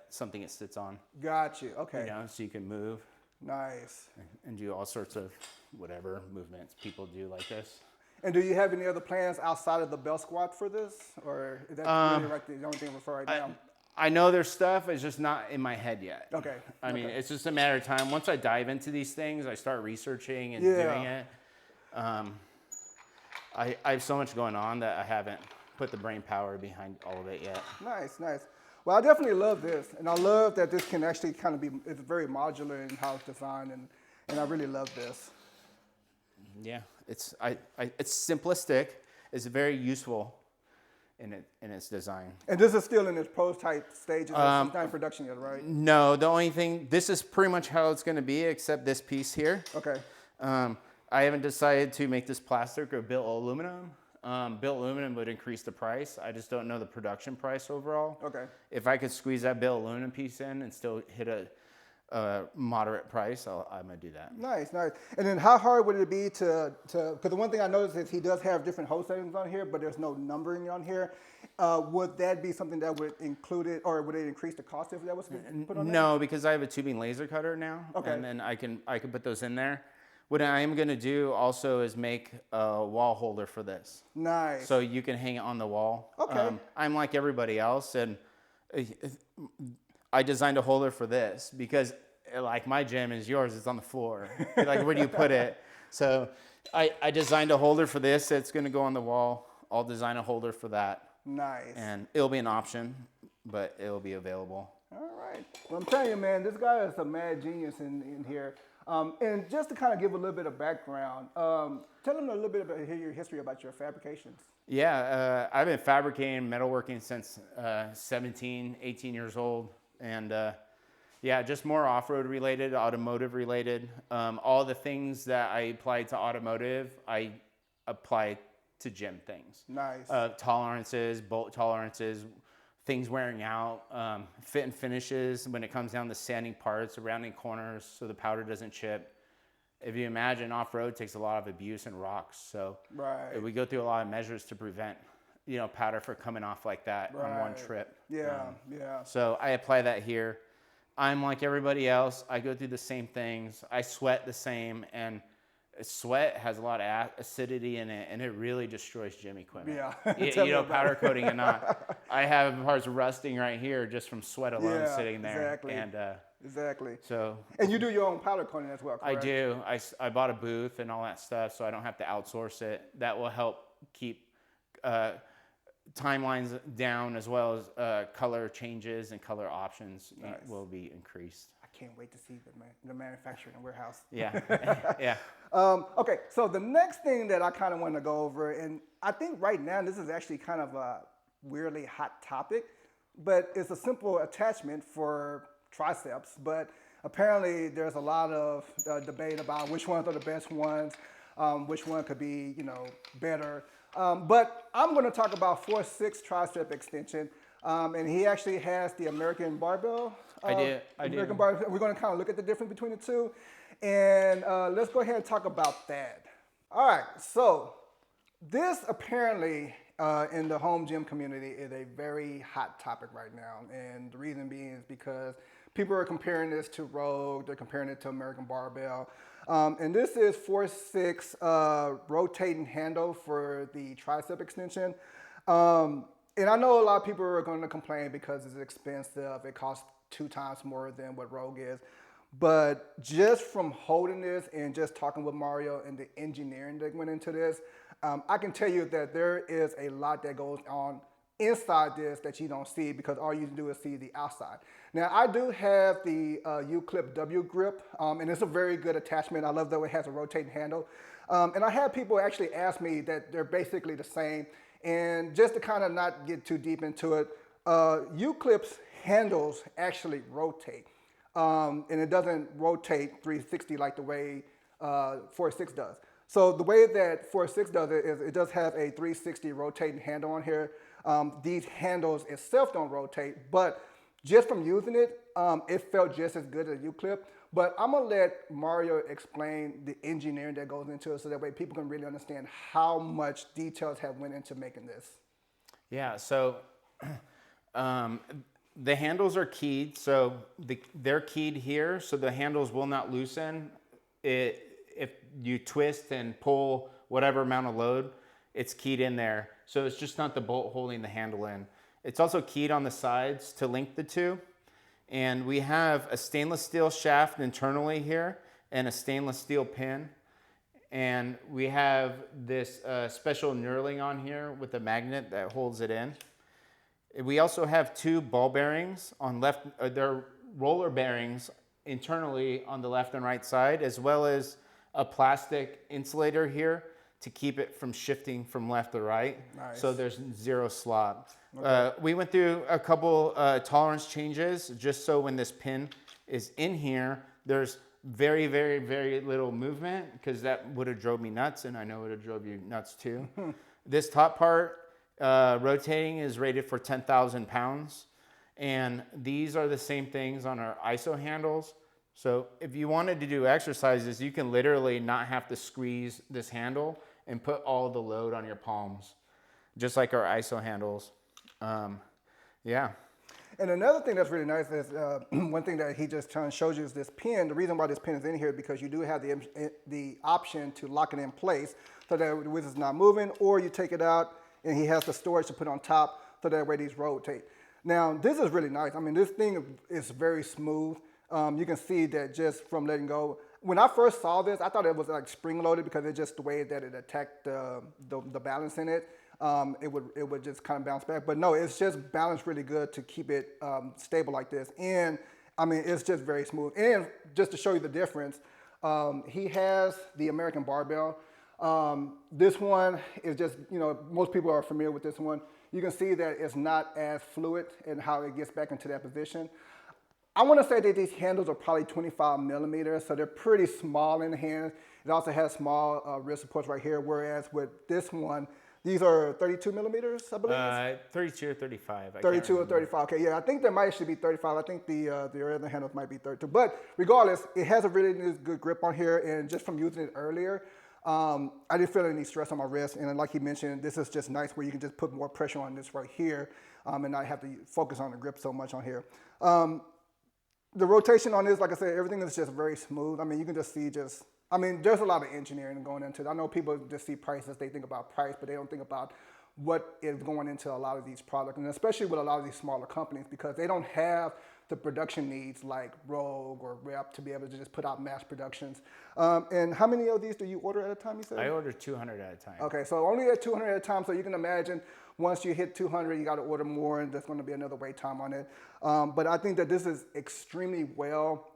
something it sits on. Got you. Okay. You know, so you can move. Nice. And do all sorts of whatever movements people do like this. And do you have any other plans outside of the bell squat for this, or is that really right the only thing for right now? I know there's stuff. It's just not in my head yet. Okay. I mean, it's just a matter of time. Once I dive into these things, I start researching and doing it. I have so much going on that I haven't put the brain power behind all of it yet. Nice, nice. Well, I definitely love this, and I love that this can actually kind of be, it's very modular in how it's designed, and I really love this. Yeah, it's simplistic. It's very useful in its design. And this is still in its prototype stages. It's not in production yet, right? No, the only thing, this is pretty much how it's going to be, except this piece here. Okay. I haven't decided to make this plastic or built aluminum. Built aluminum would increase the price. I just don't know the production price overall. Okay. If I could squeeze that built aluminum piece in and still hit a moderate price, I'm gonna do that. Nice, nice. And then how hard would it be to because the one thing I noticed is he does have different hole settings on here, but there's no numbering on here. Would that be something that would include it, or would it increase the cost if that was put on there? No, because I have a tubing laser cutter now. Okay. And then I can put those in there. What I am going to do also is make a wall holder for this. Nice. So you can hang it on the wall. Okay. I'm like everybody else, and I designed a holder for this because, like my gym is yours, it's on the floor. Like, where do you put it? So I designed a holder for this. It's going to go on the wall. I'll design a holder for that. Nice. And it'll be an option, but it'll be available. All right. Well, I'm telling you, man, this guy is a mad genius in here. And just to kind of give a little bit of background, tell them a little bit about your history about your fabrications. Yeah, I've been fabricating metalworking since 17, 18 years old. And yeah, just more off-road related, automotive related. All the things that I apply to automotive, I apply to gym things. Nice. Tolerances, bolt tolerances, things wearing out, fit and finishes when it comes down to sanding parts, rounding corners so the powder doesn't chip. If you imagine, off-road takes a lot of abuse and rocks. So right. We go through a lot of measures to prevent, powder from coming off like that on one trip. Yeah, yeah. So I apply that here. I'm like everybody else. I go through the same things. I sweat the same, and sweat has a lot of acidity in it, and it really destroys gym equipment. Yeah. You know, powder coating and not. I have parts rusting right here just from sweat alone Yeah, sitting there. exactly. And Exactly. so And you do your own powder coating as well, I correct? do. I bought a booth and all that stuff, so I don't have to outsource it. That will help keep timelines down, as well as color changes and color options will be increased. I can't wait to see the manufacturing warehouse. Yeah, yeah. Okay, so the next thing that I kind of want to go over, and I think right now this is actually kind of a weirdly hot topic, but it's a simple attachment for triceps, but apparently there's a lot of debate about which ones are the best ones, which one could be, you know, better. But I'm going to talk about 4-6 tricep extension, and he actually has the American barbell. I do. American barbell. We're going to kind of look at the difference between the two, and let's go ahead and talk about that. All right, so this apparently in the home gym community is a very hot topic right now, and the reason being is because people are comparing this to Rogue, they're comparing it to American Barbell. And this is 4-6 rotating handle for the tricep extension. And I know a lot of people are going to complain because it's expensive. It costs 2 times more than what Rogue is. But just from holding this and just talking with Mario and the engineering that went into this, I can tell you that there is a lot that goes on inside this that you don't see, because all you do is see the outside. Now, I do have the U-Clip W grip, and it's a very good attachment. I love that it has a rotating handle. And I had people actually ask me that they're basically the same. And just to kind of not get too deep into it, U-Clip's handles actually rotate. And it doesn't rotate 360 like the way 4-6 does. So the way that 4-6 does it is it does have a 360 rotating handle on here. These handles itself don't rotate, but just from using it, it felt just as good as U-Clip. But I'm gonna let Mario explain the engineering that goes into it, so that way people can really understand how much details have went into making this. Yeah, so the handles are keyed, so they're keyed here, so the handles will not loosen. If you twist and pull whatever amount of load, it's keyed in there. So it's just not the bolt holding the handle in. It's also keyed on the sides to link the two. And we have a stainless steel shaft internally here and a stainless steel pin. And we have this special knurling on here with a magnet that holds it in. We also have 2 ball bearings on left, they're roller bearings internally on the left and right side, as well as a plastic insulator here to keep it from shifting from left to right. Nice. So there's 0 slop. Okay. We went through a couple tolerance changes, just so when this pin is in here, there's very, very, very little movement, because that would have drove me nuts, and I know it would have drove you nuts too. This top part rotating is rated for 10,000 pounds. And these are the same things on our ISO handles. So if you wanted to do exercises, you can literally not have to squeeze this handle and put all the load on your palms, just like our ISO handles. Yeah. And another thing that's really nice is one thing that he just shows you is this pin. The reason why this pin is in here is because you do have the option to lock it in place, so that it's not moving, or you take it out and he has the storage to put on top, so that way these rotate. Now, this is really nice. I mean, this thing is very smooth. You can see that just from letting go. When I first saw this, I thought it was like spring-loaded, because it's just the way that it attacked the balance in it. It would just kind of bounce back. But no, it's just balanced really good to keep it stable like this. And I mean, it's just very smooth. And just to show you the difference, he has the American Barbell. This one is just, you know, most people are familiar with this one. You can see that it's not as fluid in how it gets back into that position. I want to say that these handles are probably 25 millimeters, so they're pretty small in the hands. It also has small wrist supports right here, whereas with this one, these are 32 millimeters, I believe? 32 or 35. 32 or 35, okay, yeah, I think there might actually be 35. I think the other handles might be 32. But regardless, it has a really good grip on here, and just from using it earlier, I didn't feel any stress on my wrist. And like he mentioned, this is just nice where you can just put more pressure on this right here and not have to focus on the grip so much on here. The rotation on this, like I said, everything is just very smooth. I mean, you can just see there's a lot of engineering going into it. I know people just see prices, they think about price, but they don't think about what is going into a lot of these products, and especially with a lot of these smaller companies, because they don't have the production needs like Rogue or Rep to be able to just put out mass productions. And how many of these do you order at a time, you said? I order 200 at a time. Okay, so only at 200 at a time, so you can imagine once you hit 200, you got to order more, and there's going to be another wait time on it. But I think that this is extremely well,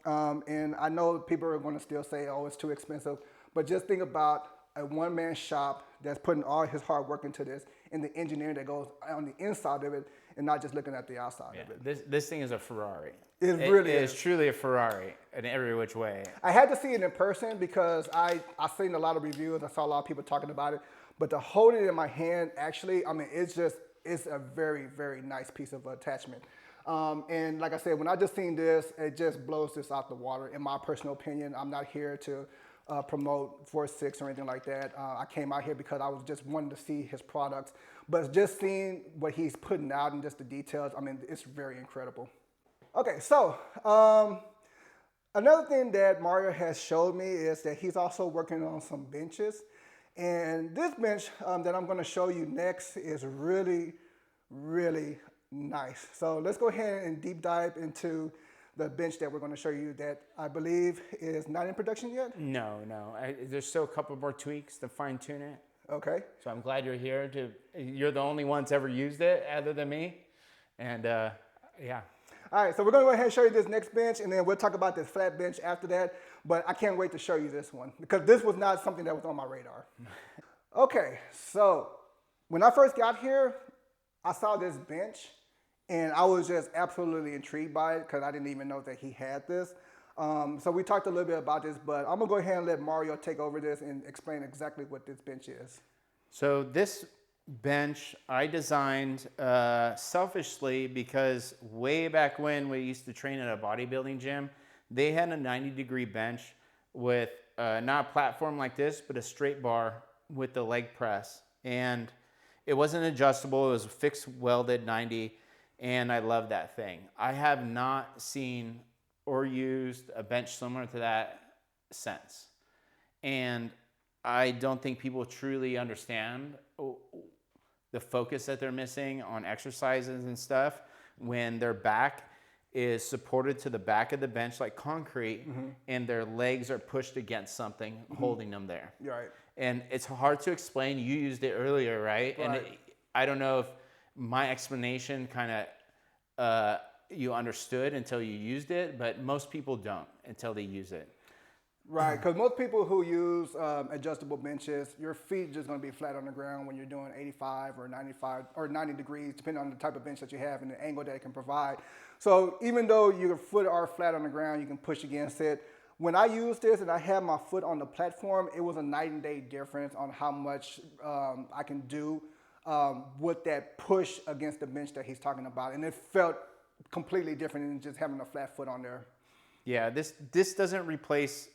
and I know people are going to still say, oh, it's too expensive, but just think about a one-man shop that's putting all his hard work into this, and the engineering that goes on the inside of it, and not just looking at the outside of it. This thing is a Ferrari. It really is truly a Ferrari in every which way. I had to see it in person because I've seen a lot of reviews. I saw a lot of people talking about it, but to hold it in my hand, actually, I mean, it's a very, very nice piece of attachment. And like I said, when I just seen this, it just blows this out the water. In my personal opinion, I'm not here to promote 4-6 or anything like that. I came out here because I was just wanting to see his products, but just seeing what he's putting out and just the details, I mean, it's very incredible. Okay, so another thing that Mario has showed me is that he's also working on some benches. And this bench that I'm going to show you next is really, really nice. So let's go ahead and deep dive into the bench that we're going to show you that I believe is not in production yet. No. There's still a couple more tweaks to fine tune it. Okay. So I'm glad you're here. You're the only one that's ever used it other than me. And yeah. All right, so we're going to go ahead and show you this next bench, and then we'll talk about this flat bench after that. But I can't wait to show you this one because this was not something that was on my radar. Okay, so when I first got here, I saw this bench, and I was just absolutely intrigued by it because I didn't even know that he had this. So we talked a little bit about this, but I'm going to go ahead and let Mario take over this and explain exactly what this bench is. So this bench I designed selfishly because way back when we used to train at a bodybuilding gym, they had a 90-degree bench with not a platform like this, but a straight bar with the leg press. And it wasn't adjustable, it was fixed welded 90, and I love that thing. I have not seen or used a bench similar to that since. And I don't think people truly understand the focus that they're missing on exercises and stuff when their back is supported to the back of the bench like concrete, and their legs are pushed against something holding them there. Right. And it's hard to explain. You used it earlier, right? And I don't know if my explanation kind of you understood until you used it, but most people don't until they use it. Right, because most people who use adjustable benches, your feet just going to be flat on the ground when you're doing 85 or 95 or 90 degrees, depending on the type of bench that you have and the angle that it can provide. So even though your foot are flat on the ground, you can push against it. When I used this and I had my foot on the platform, it was a night and day difference on how much I can do with that push against the bench that he's talking about. And it felt completely different than just having a flat foot on there. Yeah, this doesn't replace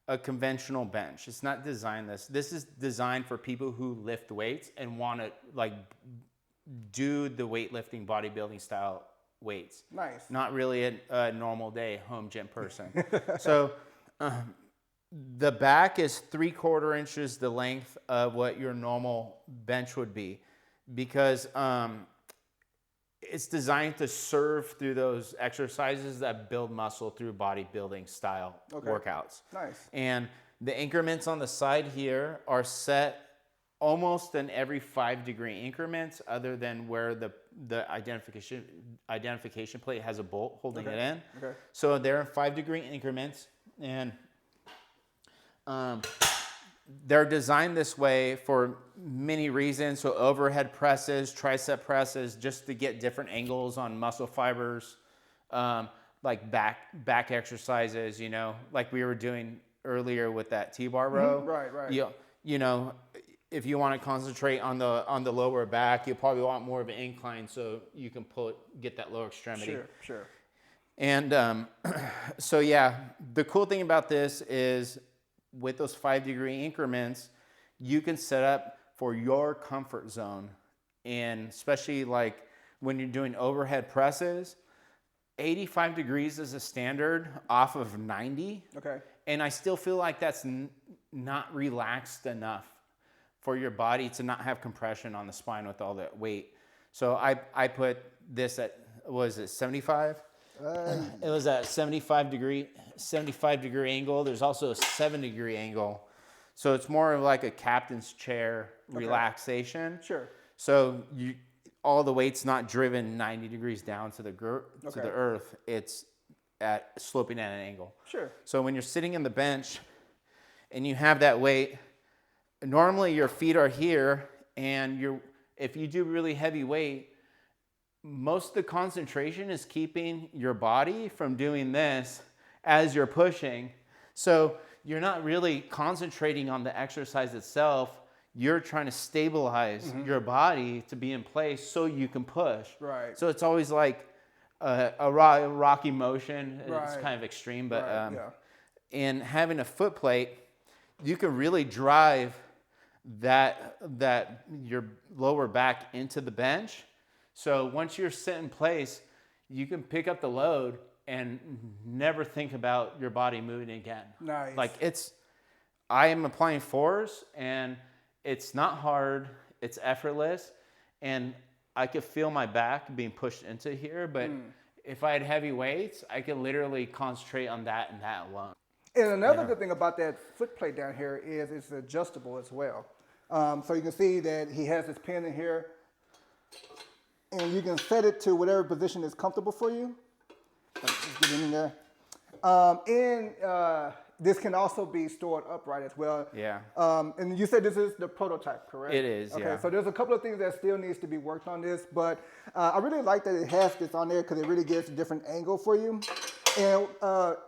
a conventional bench. It's not designed this. This is designed for people who lift weights and want to like do the weightlifting bodybuilding style weights. Nice. Not really a normal day home gym person. So the back is 3/4 inches the length of what your normal bench would be because it's designed to serve through those exercises that build muscle through bodybuilding style workouts. Nice. And the increments on the side here are set almost in every 5-degree increments other than where the identification plate has a bolt holding it in. Okay. So they're in 5-degree increments, and they're designed this way for many reasons. So overhead presses, tricep presses, just to get different angles on muscle fibers, like back exercises, you know, like we were doing earlier with that T-bar row. Right. You know, if you want to concentrate on the lower back, you probably want more of an incline so you can get that lower extremity. Sure. And so yeah, the cool thing about this is with those 5-degree increments, you can set up for your comfort zone. And especially like when you're doing overhead presses, 85 degrees is a standard off of 90. Okay. And I still feel like that's not relaxed enough for your body to not have compression on the spine with all that weight. So I put this at, was it 75? It was at 75 degree angle. There's also a 7-degree angle. So it's more of like a captain's chair relaxation. Sure. So all the weight's not driven 90 degrees down to the to the earth. It's sloping at an angle. Sure. So when you're sitting in the bench and you have that weight, normally your feet are here, and if you do really heavy weight, most of the concentration is keeping your body from doing this as you're pushing. So you're not really concentrating on the exercise itself. You're trying to stabilize your body to be in place so you can push. Right. So it's always like a rocky motion. Right. It's kind of extreme, but Right. in having a foot plate, you can really drive that your lower back into the bench. So once you're set in place, you can pick up the load and never think about your body moving again. Nice. Like I am applying force, and it's not hard, it's effortless, and I could feel my back being pushed into here, but if I had heavy weights, I could literally concentrate on that and that alone. And another good thing about that foot plate down here is it's adjustable as well. So you can see that he has this pin in here, and you can set it to whatever position is comfortable for you. Let's just get in there. This can also be stored upright as well. Yeah. And you said this is the prototype, correct? It is, okay, yeah. So there's a couple of things that still needs to be worked on this, but I really like that it has this on there because it really gives a different angle for you. And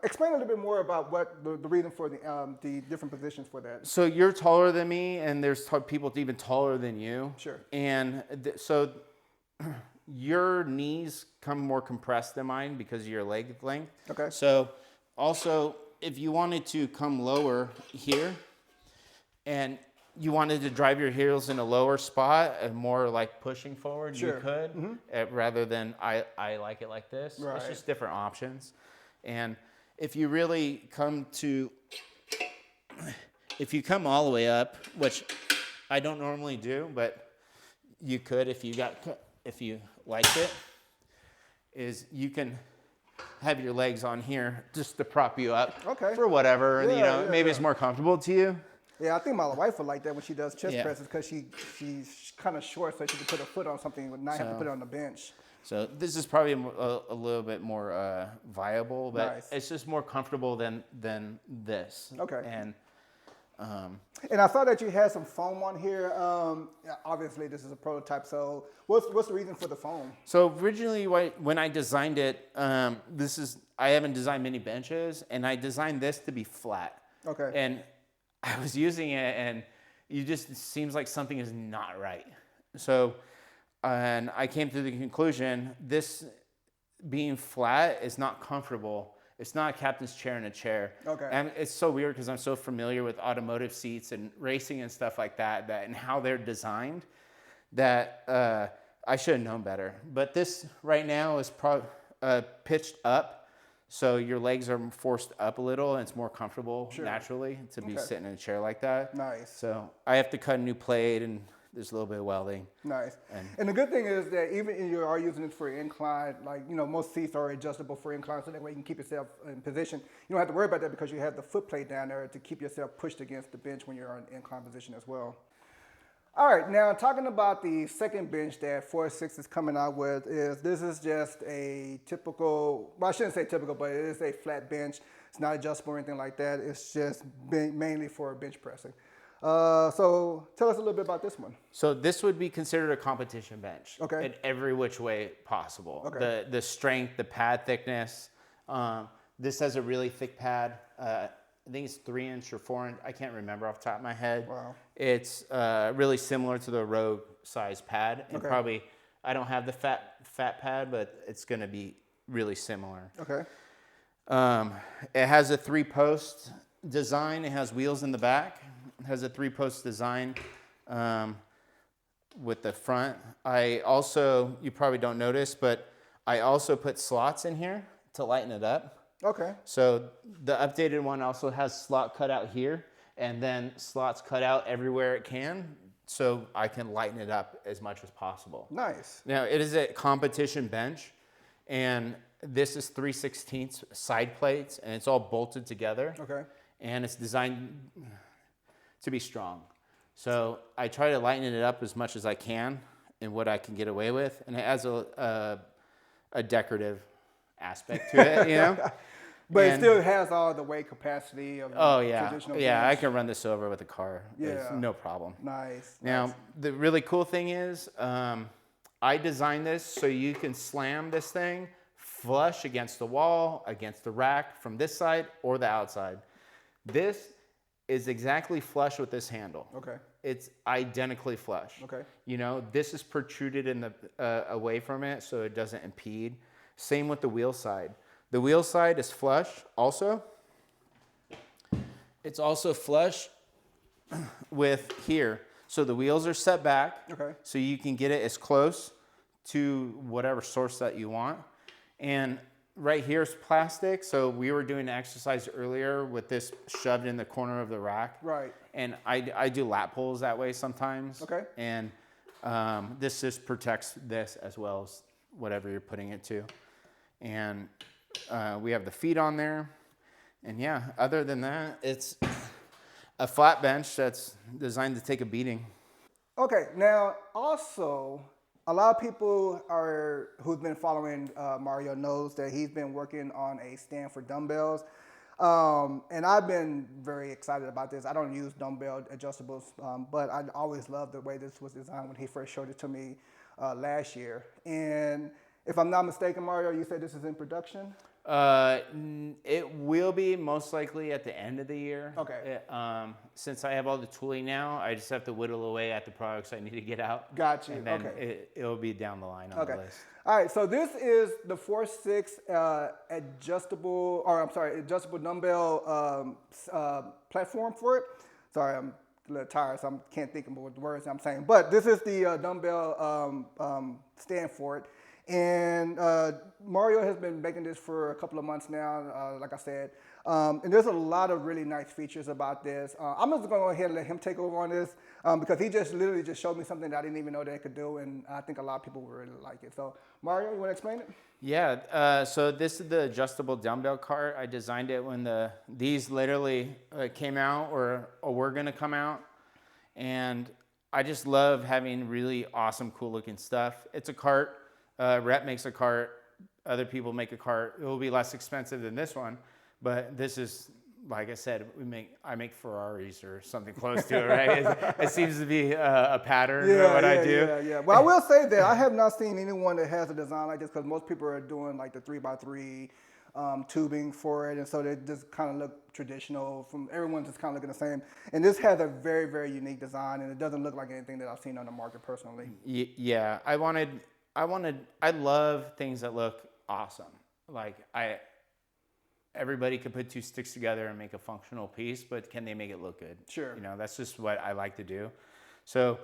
explain a little bit more about what the reason for the different positions for that. So you're taller than me, and there's people even taller than you. Sure. And so your knees come more compressed than mine because of your leg length. Okay. So also, if you wanted to come lower here, and you wanted to drive your heels in a lower spot and more like pushing forward, Sure. you could, rather than I like it like this. Right. It's just different options. And if you really come all the way up, which I don't normally do, but you could if you liked it, is you can have your legs on here just to prop you up for whatever, and maybe it's more comfortable to you. Yeah, I think my wife would like that when she does chest presses because she's kind of short, so she can put her foot on something and not have to put it on the bench. So this is probably a little bit more viable, but Nice. it's just more comfortable than this. Okay. And I saw that you had some foam on here. Obviously, this is a prototype. So what's the reason for the foam? so originally, when I designed it, I haven't designed many benches, and I designed this to be flat. Okay. And I was using it, and it seems like something is not right. So, and I came to the conclusion, this being flat is not comfortable. It's not a captain's chair in a chair. Okay. And it's so weird because I'm so familiar with automotive seats and racing and stuff like that and how they're designed, that I should have known better. But this right now is pitched up. So your legs are forced up a little, and it's more comfortable naturally to be sitting in a chair like that. Nice. So I have to cut a new plate, and there's a little bit of welding. Nice. And the good thing is that even if you are using it for incline, like, most seats are adjustable for incline, so that way you can keep yourself in position. You don't have to worry about that because you have the foot plate down there to keep yourself pushed against the bench when you're in incline position as well. All right, now talking about the second bench that 4-6 is coming out with, this is just a typical, well, I shouldn't say typical, but it is a flat bench. It's not adjustable or anything like that. It's just mainly for bench pressing. So tell us a little bit about this one. So this would be considered a competition bench. Okay. In every which way possible. Okay. The strength, the pad thickness. This has a really thick pad. I think it's 3-inch or 4-inch. I can't remember off the top of my head. Wow. It's really similar to the Rogue size pad. And probably, I don't have the fat pad, but it's going to be really similar. Okay. It has a 3-post design. It has wheels in the back. It has a 3-post design with the front. I also, you probably don't notice, but I also put slots in here to lighten it up. Okay. So the updated one also has slot cut out here and then slots cut out everywhere it can, so I can lighten it up as much as possible. Nice. Now it is a competition bench, and this is 3/16 side plates, and it's all bolted together. Okay. And it's designed to be strong. So I try to lighten it up as much as I can and what I can get away with, and it has a decorative aspect to it, you know. But it still has all the weight capacity of traditional yeah, bench. I can run this over with a car. Yeah. It's no problem. Nice. Now, nice. the really cool thing is I designed this so you can slam this thing flush against the wall, against the rack from this side or the outside. This is exactly flush with this handle. Okay. It's identically flush. Okay. You know, this is protruded in the away from it so it doesn't impede. Same with the wheel side. The wheel side is flush also. It's also flush with here. So the wheels are set back. Okay. So you can get it as close to whatever source that you want. And right here is plastic. So we were doing an exercise earlier with this shoved in the corner of the rack. Right. And I do lat pulls that way sometimes. Okay. And this just protects this as well as whatever you're putting it to. And we have the feet on there. And yeah, other than that, it's a flat bench that's designed to take a beating. Okay. Now, also, a lot of people who've been following Mario knows that he's been working on a stand for dumbbells. And I've been very excited about this. I don't use dumbbell adjustables, but I always loved the way this was designed when he first showed it to me last year. And if I'm not mistaken, Mario, you said this is in production? It will be most likely at the end of the year. Okay. Since I have all the tooling now, I just have to whittle away at the products I need to get out. Got you. And then Okay. it'll be down the line on the list. All right. So this is the 4/6 adjustable dumbbell platform for it. Sorry, I'm a little tired, so I can't think of what the words I'm saying. But this is the dumbbell stand for it. And Mario has been making this for a couple of months now, like I said. And there's a lot of really nice features about this. I'm just going to go ahead and let him take over on this because he just literally just showed me something that I didn't even know that it could do. And I think a lot of people will really like it. So Mario, you want to explain it? Yeah, so this is the adjustable dumbbell cart. I designed it when these literally came out or were going to come out. And I just love having really awesome, cool looking stuff. It's a cart. Rep makes a cart. Other people make a cart. It will be less expensive than this one, but this is, like I said, I make Ferraris or something close to it, right? It seems to be a pattern of what I do. Yeah. Well, I will say that I have not seen anyone that has a design like this because most people are doing like the 3x3 tubing for it, and so they just kind of look traditional. Everyone's just kind of looking the same. And this has a very, very unique design, and it doesn't look like anything that I've seen on the market personally. Yeah, I love things that look awesome. Like everybody could put two sticks together and make a functional piece, but can they make it look good? Sure. You know, that's just what I like to do. So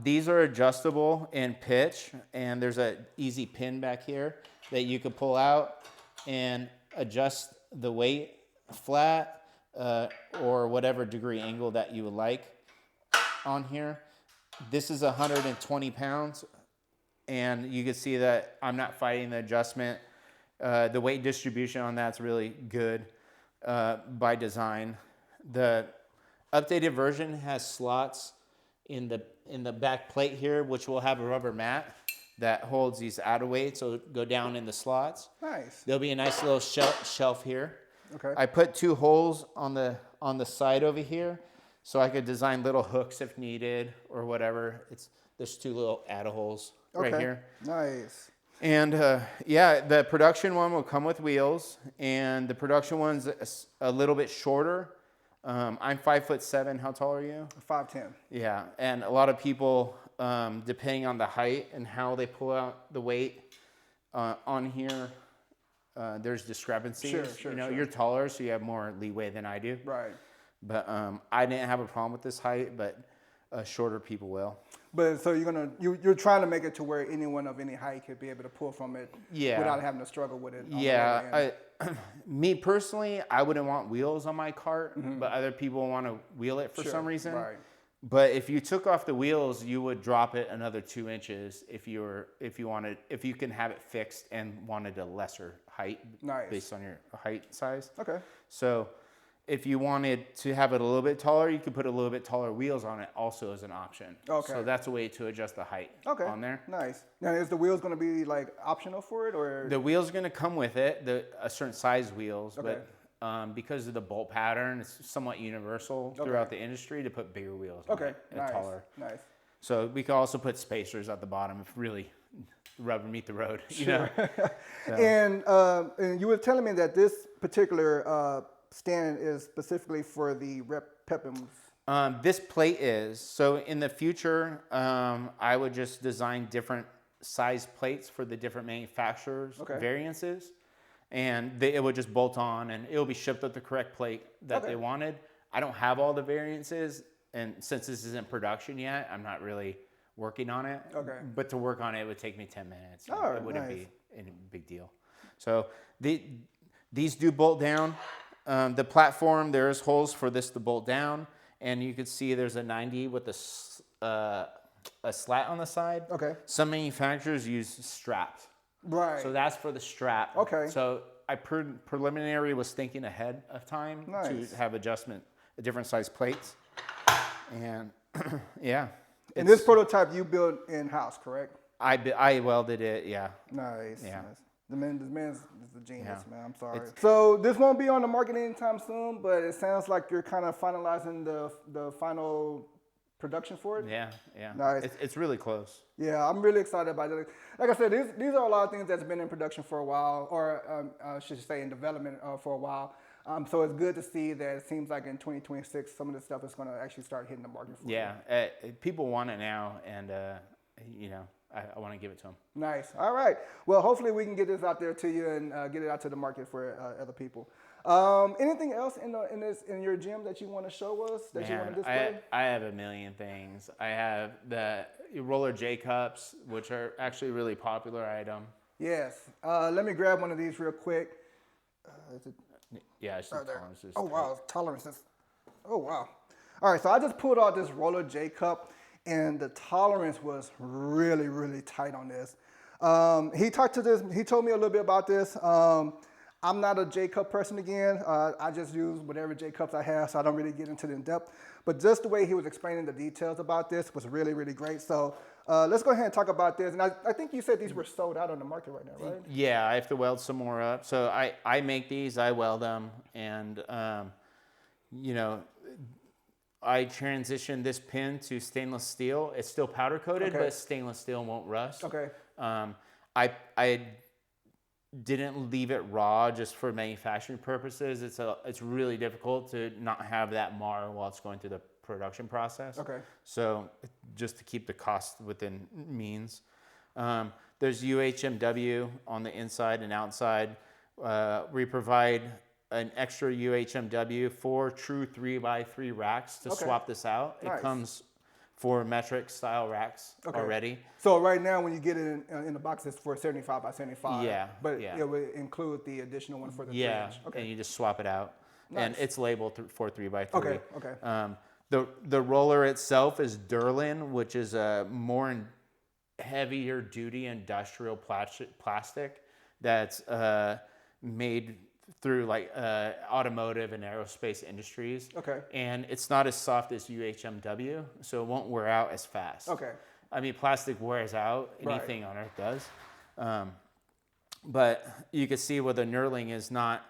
these are adjustable in pitch, and there's an easy pin back here that you could pull out and adjust the weight flat or whatever degree angle that you would like on here. This is 120 pounds. And you can see that I'm not fighting the adjustment. The weight distribution on that's really good by design. The updated version has slots in the back plate here, which will have a rubber mat that holds these outer weights, so it'll go down in the slots. Nice. There'll be a nice little shelf here. Okay. I put 2 holes on the side over here, so I could design little hooks if needed or whatever. There's 2 little holes. Right here. Nice. And yeah, the production one will come with wheels, and the production one's a little bit shorter. I'm 5'7". How tall are you? 5'10". Yeah, and a lot of people, depending on the height and how they pull out the weight on here, there's discrepancies. Sure. You're taller, so you have more leeway than I do. Right. But I didn't have a problem with this height, but shorter people will. But so you're trying to make it to where anyone of any height could be able to pull from it without having to struggle with it. Yeah, me personally, I wouldn't want wheels on my cart, but other people want to wheel it for some reason. Right. But if you took off the wheels, you would drop it another 2 inches if you can have it fixed and wanted a lesser height based on your height size. Okay. So if you wanted to have it a little bit taller, you could put a little bit taller wheels on it also as an option. Okay. So that's a way to adjust the height on there. Nice. Now, is the wheels going to be like optional for it, or? The wheels are going to come with it, a certain size wheels, but because of the bolt pattern, it's somewhat universal throughout the industry to put bigger wheels on it, taller. Nice. So we can also put spacers at the bottom if really the rubber meet the road. You know? So. And you were telling me that this particular stand is specifically for the rep peppins. This plate is. So in the future, I would just design different size plates for the different manufacturers' variances. And it would just bolt on and it will be shipped with the correct plate that they wanted. I don't have all the variances. And since this isn't production yet, I'm not really working on it. Okay. But to work on it would take me 10 minutes. Oh, it wouldn't be a big deal. So these do bolt down. The platform, there's holes for this to bolt down. And you can see there's a 90 with a slat on the side. Okay. Some manufacturers use straps. Right. So that's for the strap. Okay. So I preliminary was thinking ahead of time to have different size plates. And yeah. And this prototype you built in-house, correct? I welded it, yeah. Nice. Yeah. Nice. The man's is a genius, man. I'm sorry. So this won't be on the market anytime soon, but it sounds like you're kind of finalizing the final production for it. Yeah. Nice. It's really close. Yeah, I'm really excited about it. Like I said, these are a lot of things that's been in production for a while, or I should say in development for a while. So it's good to see that it seems like in 2026, some of this stuff is going to actually start hitting the market for you. People want it now, and I want to give it to them. Nice. All right. Well, hopefully we can get this out there to you and get it out to the market for other people. Anything else in your gym that you want to show us that you want to display? I have a million things. I have the roller J cups, which are actually a really popular item. Yes. Let me grab one of these real quick. It's the tolerances. Oh wow, tolerances. Oh wow. All right, so I just pulled out this roller J cup, and the tolerance was really, really tight on this. He told me a little bit about this. I'm not a J cup person again. I just use whatever J cups I have, so I don't really get into the in-depth. But just the way he was explaining the details about this was really, really great. So let's go ahead and talk about this. And I think you said these were sold out on the market right now, right? Yeah, I have to weld some more up. So I make these, I weld them, and I transitioned this pin to stainless steel. It's still powder coated, but stainless steel won't rust. Okay. I didn't leave it raw just for manufacturing purposes. It's really difficult to not have that mar while it's going through the production process. Okay. So just to keep the cost within means. There's UHMW on the inside and outside. We provide an extra UHMW for true 3x3 racks to swap this out. Nice. It comes for metric style racks already. So right now when you get it in the box, it's for 75 by 75. Yeah. But it will include the additional one for the 3 inch. And you just swap it out. Nice. And it's labeled for 3x3. Okay. The roller itself is Durlin, which is a more heavier duty industrial plastic that's made through like automotive and aerospace industries. Okay. And it's not as soft as UHMW, so it won't wear out as fast. Okay. I mean, plastic wears out. Anything on Earth does. But you can see where the knurling is not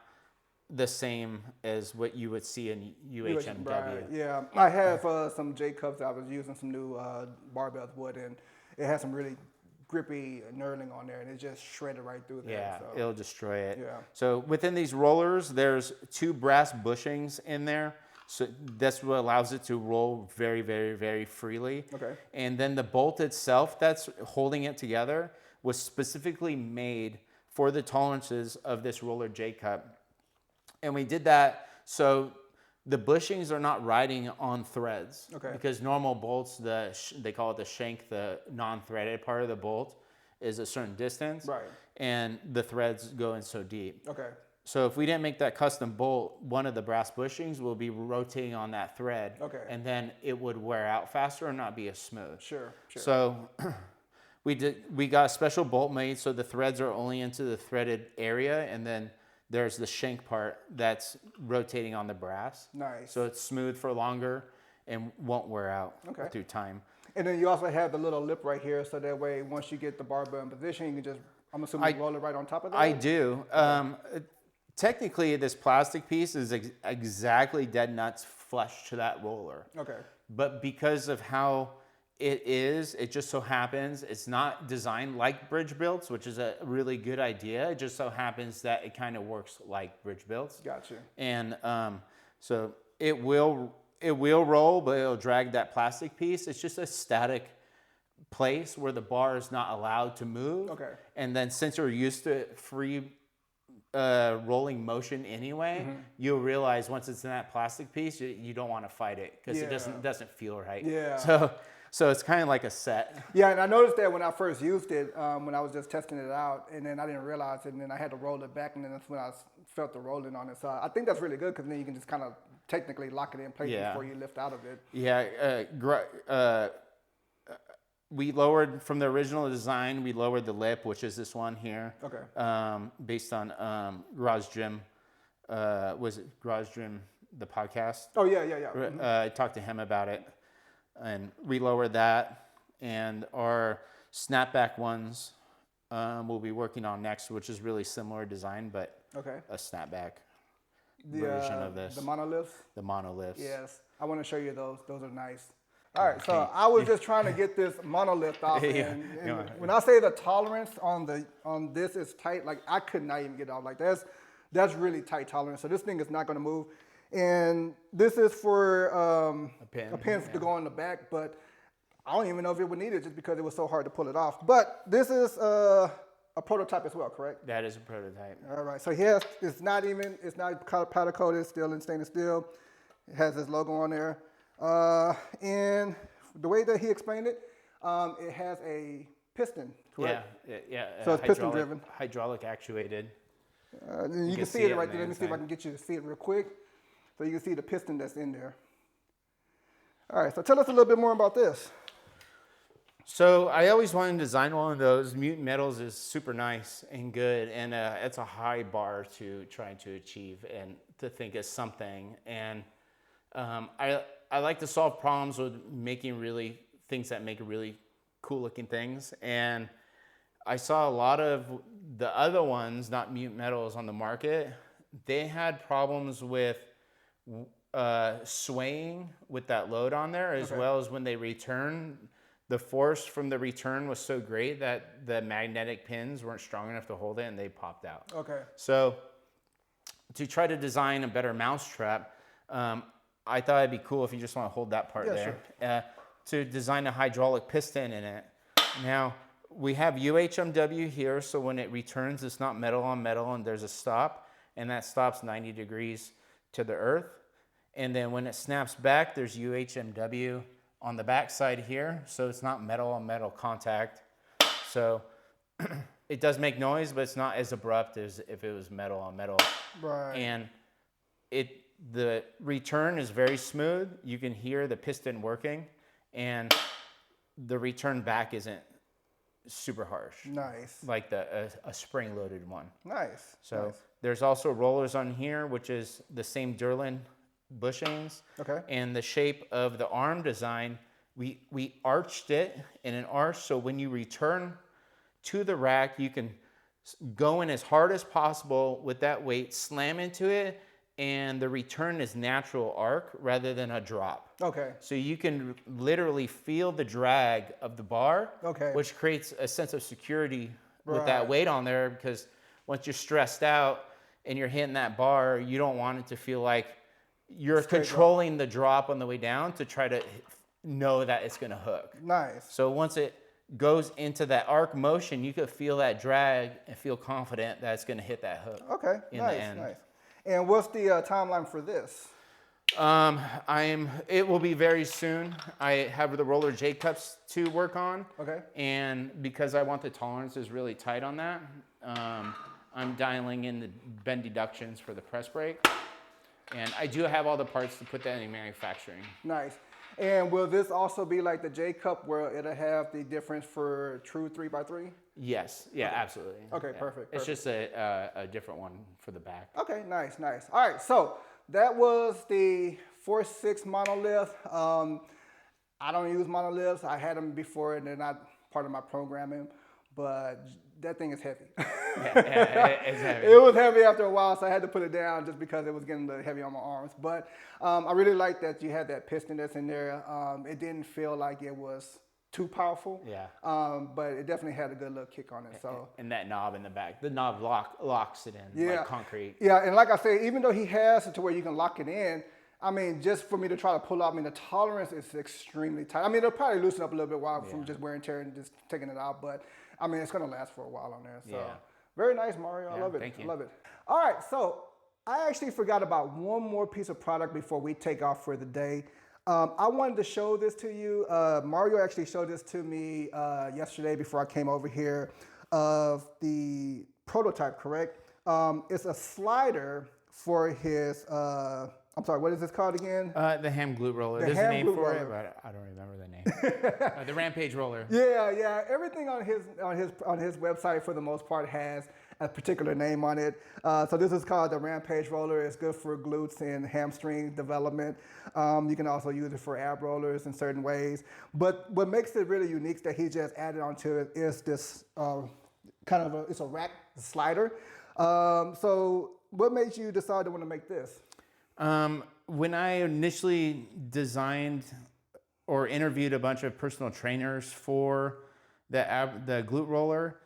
the same as what you would see in UHMW. Right. Yeah, I have some J cups. I was using some new barbell wood, and it has some really grippy knurling on there, and it just shredded right through there. Yeah, so. It'll destroy it. Yeah. So within these rollers, there's 2 brass bushings in there. So that's what allows it to roll very, very, very freely. Okay. And then the bolt itself that's holding it together was specifically made for the tolerances of this roller J cup. And we did that so the bushings are not riding on threads. Okay. Because normal bolts, they call it the shank, the non-threaded part of the bolt is a certain distance. Right. And the threads go in so deep. Okay. So if we didn't make that custom bolt, one of the brass bushings will be rotating on that thread. Okay. And then it would wear out faster and not be as smooth. Sure. So we got a special bolt made so the threads are only into the threaded area, and then there's the shank part that's rotating on the brass. Nice. So it's smooth for longer and won't wear out through time. And then you also have the little lip right here, so that way once you get the barbell in position, you can just, I'm assuming, roll it right on top of that? I do. Technically, this plastic piece is exactly dead nuts flush to that roller. Okay. But because of how it just so happens, it's not designed like bridge builds, which is a really good idea. It just so happens that it kind of works like bridge builds. Gotcha. And so it will roll, but it'll drag that plastic piece. It's just a static place where the bar is not allowed to move. Okay. And then since you're used to free rolling motion anyway, you'll realize once it's in that plastic piece, you don't want to fight it because it doesn't feel right. Yeah. So it's kind of like a set. Yeah, and I noticed that when I first used it, when I was just testing it out, and then I didn't realize it, and then I had to roll it back, and then that's when I felt the rolling on it. So I think that's really good because then you can just kind of technically lock it in place before you lift out of it. Yeah, we lowered from the original design. We lowered the lip, which is this one here. Okay. Based on Garage Gym. Was it Garage Gym, the podcast? Oh yeah. I talked to him about it, and we lowered that. And our snapback ones we'll be working on next, which is really similar design, but a snapback version of this. The monoliths? The monoliths. Yes. I want to show you those. Those are nice. All right, so I was just trying to get this monolith off, and when I say the tolerance on this is tight, like I could not even get it off. Like that's really tight tolerance. So this thing is not going to move, and this is for a pin to go on the back, but I don't even know if it would need it just because it was so hard to pull it off. But this is a prototype as well, correct? That is a prototype. All right, so it's not powder coated, it's still in stainless steel. It has this logo on there. And the way that he explained it, it has a piston, correct? Yeah. So it's piston driven. Hydraulic actuated. And you can see it right there. Let me see if I can get you to see it real quick. So you can see the piston that's in there. All right, so tell us a little bit more about this. So I always wanted to design one of those. Mutant Metals is super nice and good, and it's a high bar to try to achieve and to think of something. And I like to solve problems with making things that make really cool looking things. And I saw a lot of the other ones, not Mutant Metals, on the market. They had problems with swaying with that load on there, as well as when they return. The force from the return was so great that the magnetic pins weren't strong enough to hold it, and they popped out. Okay. So to try to design a better mousetrap, I thought it'd be cool if you just want to hold that part there. Sure. To design a hydraulic piston in it. Now, we have UHMW here, so when it returns, it's not metal on metal, and there's a stop, and that stops 90 degrees to the earth. And then when it snaps back, there's UHMW on the back side here, so it's not metal on metal contact. So it does make noise, but it's not as abrupt as if it was metal on metal. Right. And the return is very smooth. You can hear the piston working, and the return back isn't super harsh. Nice. Like a spring-loaded one. Nice. So there's also rollers on here, which is the same Durlin bushings. Okay. And the shape of the arm design, we arched it in an arch, so when you return to the rack, you can go in as hard as possible with that weight, slam into it, and the return is natural arc rather than a drop. Okay. So you can literally feel the drag of the bar, which creates a sense of security with that weight on there, because once you're stressed out and you're hitting that bar, you don't want it to feel like you're controlling the drop on the way down to try to know that it's going to hook. Nice. So once it goes into that arc motion, you could feel that drag and feel confident that it's going to hit that hook. Okay. In the end. Nice. And what's the timeline for this? It will be very soon. I have the roller J cups to work on. Okay. And because I want the tolerances really tight on that, I'm dialing in the bend deductions for the press brake. And I do have all the parts to put that in manufacturing. Nice. And will this also be like the J cup where it'll have the difference for true 3x3? Yes. Yeah, okay. Absolutely. Okay, yeah. perfect. It's just a different one for the back. Okay, nice, nice. All right, so that was the 4.6 monolift. I don't use monoliths. I had them before and they're not part of my programming, but that thing is heavy. It's heavy. It was heavy after a while, so I had to put it down just because it was getting a little heavy on my arms. But I really like that you had that piston that's in there. It didn't feel like it was too powerful. Yeah. But it definitely had a good little kick on it. So. And that knob in the back, the knob locks it in like concrete. Yeah, and like I say, even though he has it to where you can lock it in, I mean, just for me to try to pull out, I mean, the tolerance is extremely tight. I mean, it'll probably loosen up a little bit while from just wear and tear and just taking it out, but I mean, it's gonna last for a while on there. So very nice, Mario. I love it. Thank you. I love it. All right, so I actually forgot about one more piece of product before we take off for the day. I wanted to show this to you. Mario actually showed this to me yesterday before I came over here of the Prototype, correct? It's a slider for his, I'm sorry, what is this called again? The ham glute roller. There's a name for it, but I don't remember the name. The Rampage roller. Yeah. Everything on his website for the most part has a particular name on it. So this is called the Rampage roller. It's good for glutes and hamstring development. You can also use it for ab rollers in certain ways. But what makes it really unique that he just added onto it is this it's a rack slider. So what made you decide to want to make this? When I initially designed or interviewed a bunch of personal trainers for the glute roller,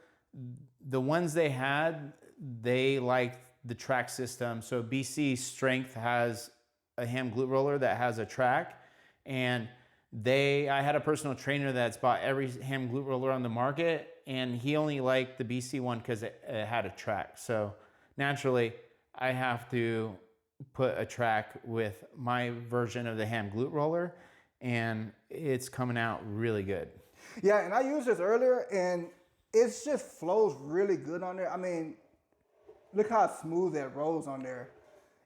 the ones they had, they liked the track system. So BC Strength has a ham glute roller that has a track, and I had a personal trainer that's bought every ham glute roller on the market, and he only liked the BC one because it had a track. So naturally, I have to put a track with my version of the ham glute roller, and it's coming out really good. Yeah, and I used this earlier, and it just flows really good on there. I mean, look how smooth that rolls on there.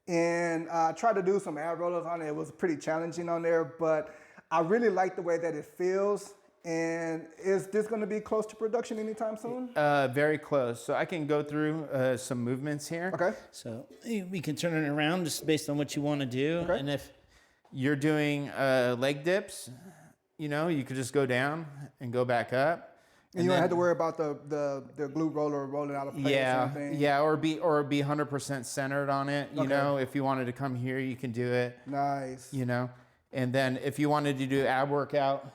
And I tried to do some ab rollers on it. It was pretty challenging on there, but I really like the way that it feels. And is this going to be close to production anytime soon? Very close. So I can go through some movements here. Okay. So we can turn it around just based on what you want to do. Okay. And if you're doing leg dips, you could just go down and go back up. And you don't have to worry about the glute roller rolling out of place or anything? Yeah, or be 100% centered on it. You know, if you wanted to come here, you can do it. Nice. And then if you wanted to do ab workout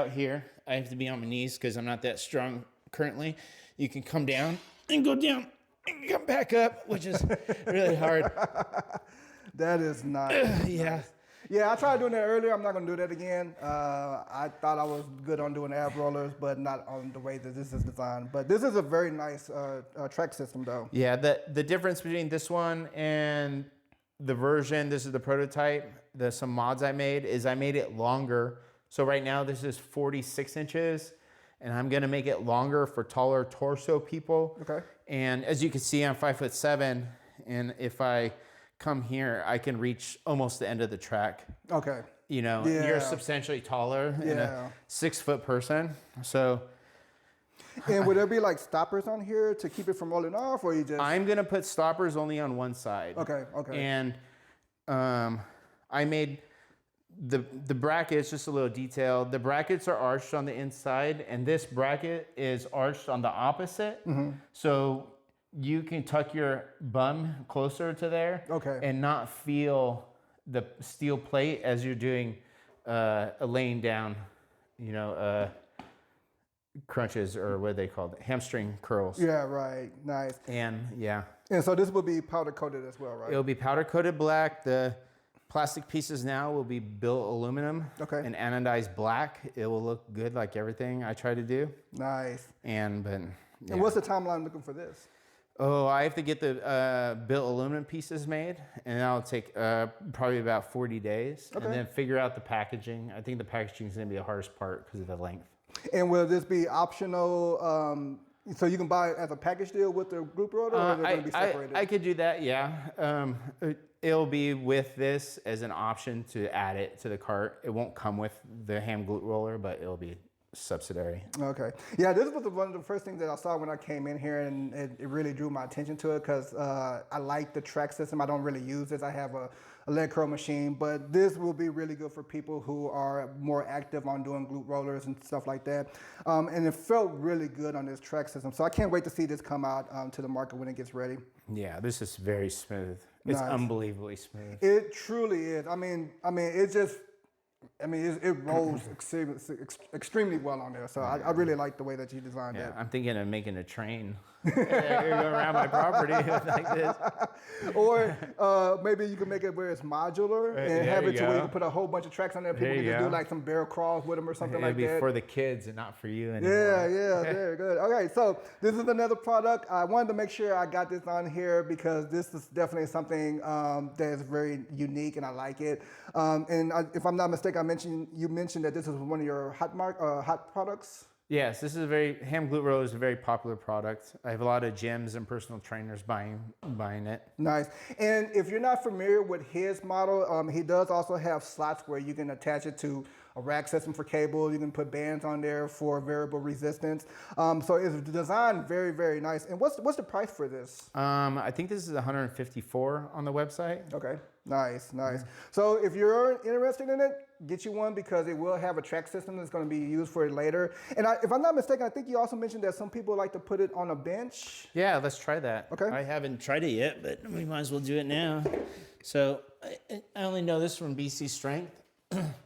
here, I have to be on my knees because I'm not that strong currently. You can come down and go down and come back up, which is really hard. That is nice. Yeah. Yeah, I tried doing that earlier. I'm not going to do that again. I thought I was good on doing ab rollers, but not on the way that this is designed. But this is a very nice track system, though. Yeah, the difference between this one and the version, this is the Prototype, some mods I made, is I made it longer. So right now this is 46 inches, and I'm going to make it longer for taller torso people. Okay. And as you can see, I'm 5'7", and if I come here, I can reach almost the end of the track. Okay. You're substantially taller than a 6-foot person. So. And would there be like stoppers on here to keep it from rolling off, or you just? I'm gonna put stoppers only on one side. Okay. And I made the brackets, just a little detail. The brackets are arched on the inside, and this bracket is arched on the opposite. Mm-hmm. So you can tuck your bum closer to there and not feel the steel plate as you're doing laying down, crunches, or what they call it, hamstring curls. Yeah, right. Nice. And so this will be powder coated as well, right? It'll be powder coated black. The plastic pieces now will be built aluminum and anodized black. It will look good like everything I try to do. Nice. And what's the timeline looking for this? Oh, I have to get the built aluminum pieces made, and that'll take probably about 40 days. Okay. And then figure out the packaging. I think the packaging is going to be the hardest part because of the length. And will this be optional? So you can buy it as a package deal with the group roller, or is it going to be separated? I could do that, yeah. It'll be with this as an option to add it to the cart. It won't come with the hand glute roller, but it'll be subsidiary. Okay. Yeah, this was one of the first things that I saw when I came in here, and it really drew my attention to it because I like the track system. I don't really use this. I have a leg curl machine, but this will be really good for people who are more active on doing glute rollers and stuff like that. And it felt really good on this track system. So I can't wait to see this come out to the market when it gets ready. Yeah, this is very smooth. It's Nice. Unbelievably smooth. It truly is. I mean, it just, it rolls extremely well on there. So I really like the way that you designed Yeah, that. I'm thinking of making a train. Going around my property like this. Or maybe you can make it where it's modular and there have you it to where you go. can put a whole bunch of tracks on there. People There can you just do go. like some barrel crawls with them or something It'll like be that. for the kids and not for you Yeah, anymore. very good. Okay, so this is another product. I wanted to make sure I got this on here because this is definitely something that is very unique and I like it. If I'm not mistaken, you mentioned that this is one of your hot products. Yes, this is ham glute roller is a very popular product. I have a lot of gyms and personal trainers buying it. Nice. And if you're not familiar with his model, he does also have slots where you can attach it to a rack system for cable. You can put bands on there for variable resistance. So it's designed very, very nice. And what's the price for this? I think this is 154 on the website. Okay, nice. So if you're interested in it, get you one because it will have a track system that's going to be used for it later. And if I'm not mistaken, I think you also mentioned that some people like to put it on a bench. Yeah, let's try that. Okay. I haven't tried it yet, but we might as well do it now. So I only know this from BC Strength.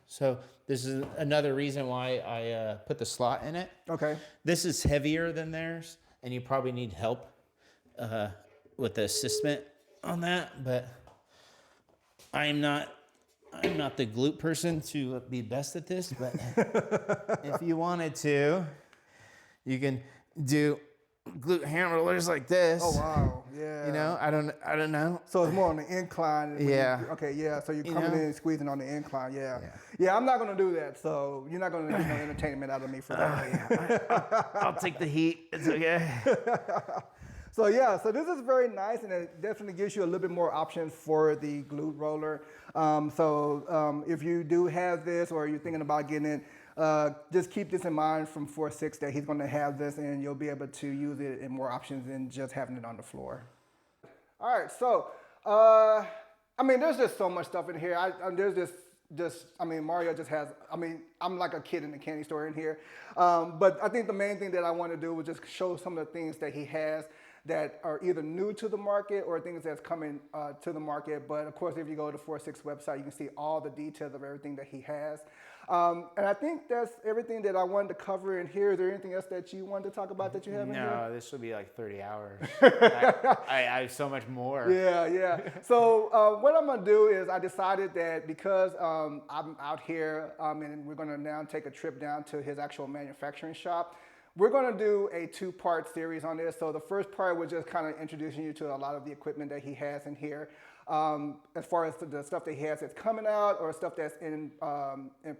So this is another reason why I put the slot in it. Okay. This is heavier than theirs, and you probably need help with the assistment on that, but I'm not the glute person to be best at this, but if you wanted to, you can do glute hand rollers like this. Oh wow, yeah. You know, I don't know. So it's more on the incline. Yeah. Okay, yeah. So you're coming in and squeezing on the incline. Yeah. Yeah. Yeah, I'm not gonna do that. So you're not gonna get no entertainment out of me for that. I'll take the heat. It's okay. So yeah, so this is very nice, and it definitely gives you a little bit more options for the glute roller. If you do have this, or you're thinking about getting it, just keep this in mind from 4-6 that he's going to have this, and you'll be able to use it in more options than just having it on the floor. All right, so there's just so much stuff in here. Mario just has. I'm like a kid in the candy store in here. But I think the main thing that I want to do was just show some of the things that he has that are either new to the market or things that's coming to the market. But of course, if you go to 4-6 website, you can see all the details of everything that he has. And I think that's everything that I wanted to cover in here. Is there anything else that you wanted to talk about that you have in here? No, this will be like 30 hours. I have so much more. Yeah. So what I'm gonna do is I decided that because I'm out here and we're gonna now take a trip down to his actual manufacturing shop, we're gonna do a 2-part series on this. So the first part was just kind of introducing you to a lot of the equipment that he has in here. As far as the stuff that he has that's coming out or stuff that's in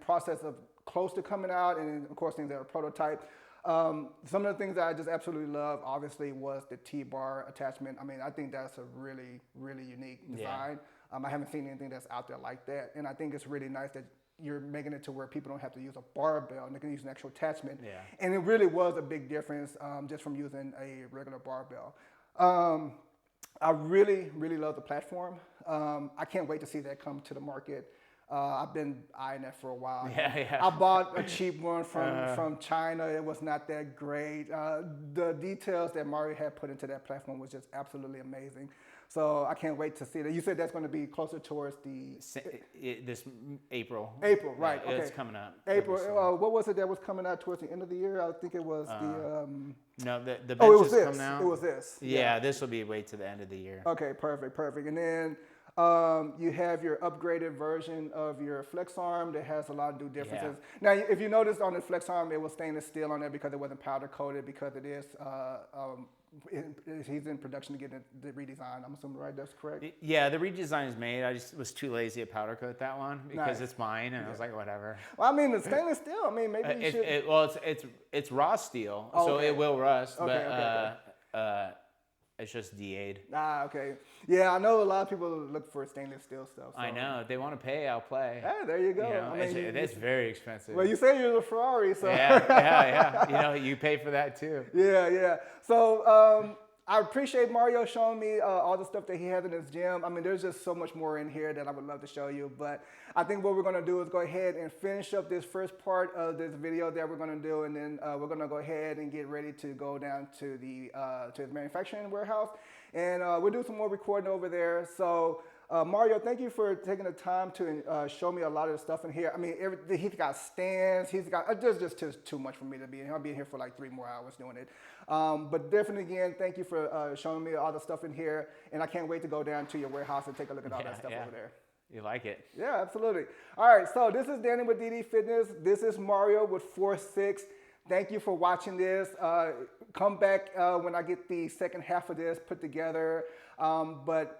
process of close to coming out, and then of course things that are prototype. Some of the things that I just absolutely love, obviously, was the T-bar attachment. I think that's a really, really unique design. Yeah. I haven't seen anything that's out there like that, and I think it's really nice that you're making it to where people don't have to use a barbell and they can use an actual attachment. Yeah. And it really was a big difference just from using a regular barbell. I really, really love the platform. I can't wait to see that come to the market. I've been eyeing that for a while. Yeah. I bought a cheap one from China. It was not that great. The details that Mario had put into that platform was just absolutely amazing. So I can't wait to see that. You said that's going to be closer towards this April. April, right? Yeah, okay. It's coming out. April. What was it that was coming out towards the end of the year? I think it was No, the bench it was is coming out. It was this. Yeah, this will be way to the end of the year. Okay, perfect. And then you have your upgraded version of your flex arm that has a lot of new differences. Yeah. Now, if you notice on the flex arm, it was stainless steel on there because it wasn't powder coated because it is he's in production to get the redesign. I'm assuming, right? That's correct. Yeah, the redesign is made. I just was too lazy to powder coat that one because it's mine, and I was like, whatever. Well, I mean, the stainless steel. I mean, maybe you should. Well, it's raw steel, so it will rust, but it's just DA'd. Okay. Yeah, I know a lot of people look for stainless steel stuff. So. I know. If they want to pay, I'll play. Hey, there you go. You know, I mean, it's very expensive. Well, you say you're the Ferrari, so. Yeah. You know, you pay for that too. Yeah. So I appreciate Mario showing me all the stuff that he has in his gym. I mean, there's just so much more in here that I would love to show you. But I think what we're going to do is go ahead and finish up this first part of this video that we're going to do. And then we're going to go ahead and get ready to go down to the manufacturing warehouse. And we'll do some more recording over there. So Mario, thank you for taking the time to show me a lot of the stuff in here. I mean, he's got stands. There's just too much for me to be in here. I'll be in here for like 3 more hours doing it. But definitely, again, thank you for showing me all the stuff in here. And I can't wait to go down to your warehouse and take a look at all that stuff over there. You like it? Yeah, absolutely. All right, so this is Danny with DD Fitness. This is Mario with 4-6. Thank you for watching this. Come back when I get the second half of this put together. But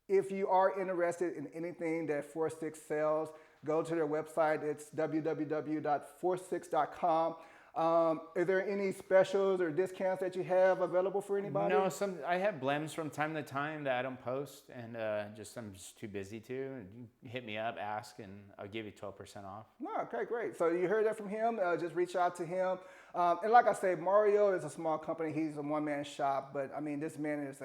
if you are interested in anything that 4-6 sells, go to their website. It's www.46.com. Are there any specials or discounts that you have available for anybody? No, I have blems from time to time that I don't post, and I'm just too busy to. You hit me up, ask, and I'll give you 12% off. Oh, okay, great. So you heard that from him. Just reach out to him. And like I say, Mario is a small company. He's a one-man shop, but I mean, this man is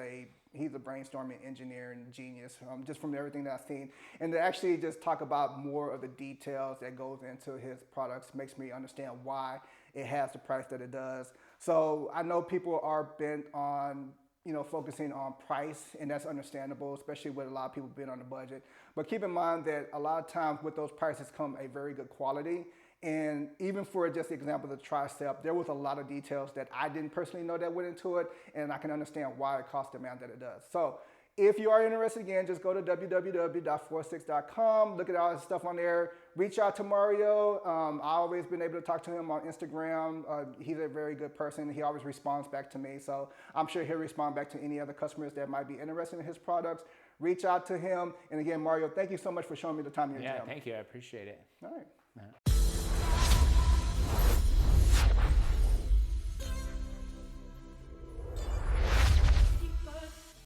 he's a brainstorming engineer and genius, just from everything that I've seen. And to actually just talk about more of the details that goes into his products makes me understand why it has the price that it does. So I know people are bent on, focusing on price, and that's understandable, especially with a lot of people being on a budget. But keep in mind that a lot of times with those prices come a very good quality. And even for just the example of the Tricep, there was a lot of details that I didn't personally know that went into it, and I can understand why it costs the amount that it does. So if you are interested, again, just go to www.46.com, look at all the stuff on there, reach out to Mario. I've always been able to talk to him on Instagram. He's a very good person. He always responds back to me, so I'm sure he'll respond back to any other customers that might be interested in his products. Reach out to him. And again, Mario, thank you so much for showing me the time in your gym. Yeah, thank you. I appreciate it. All right.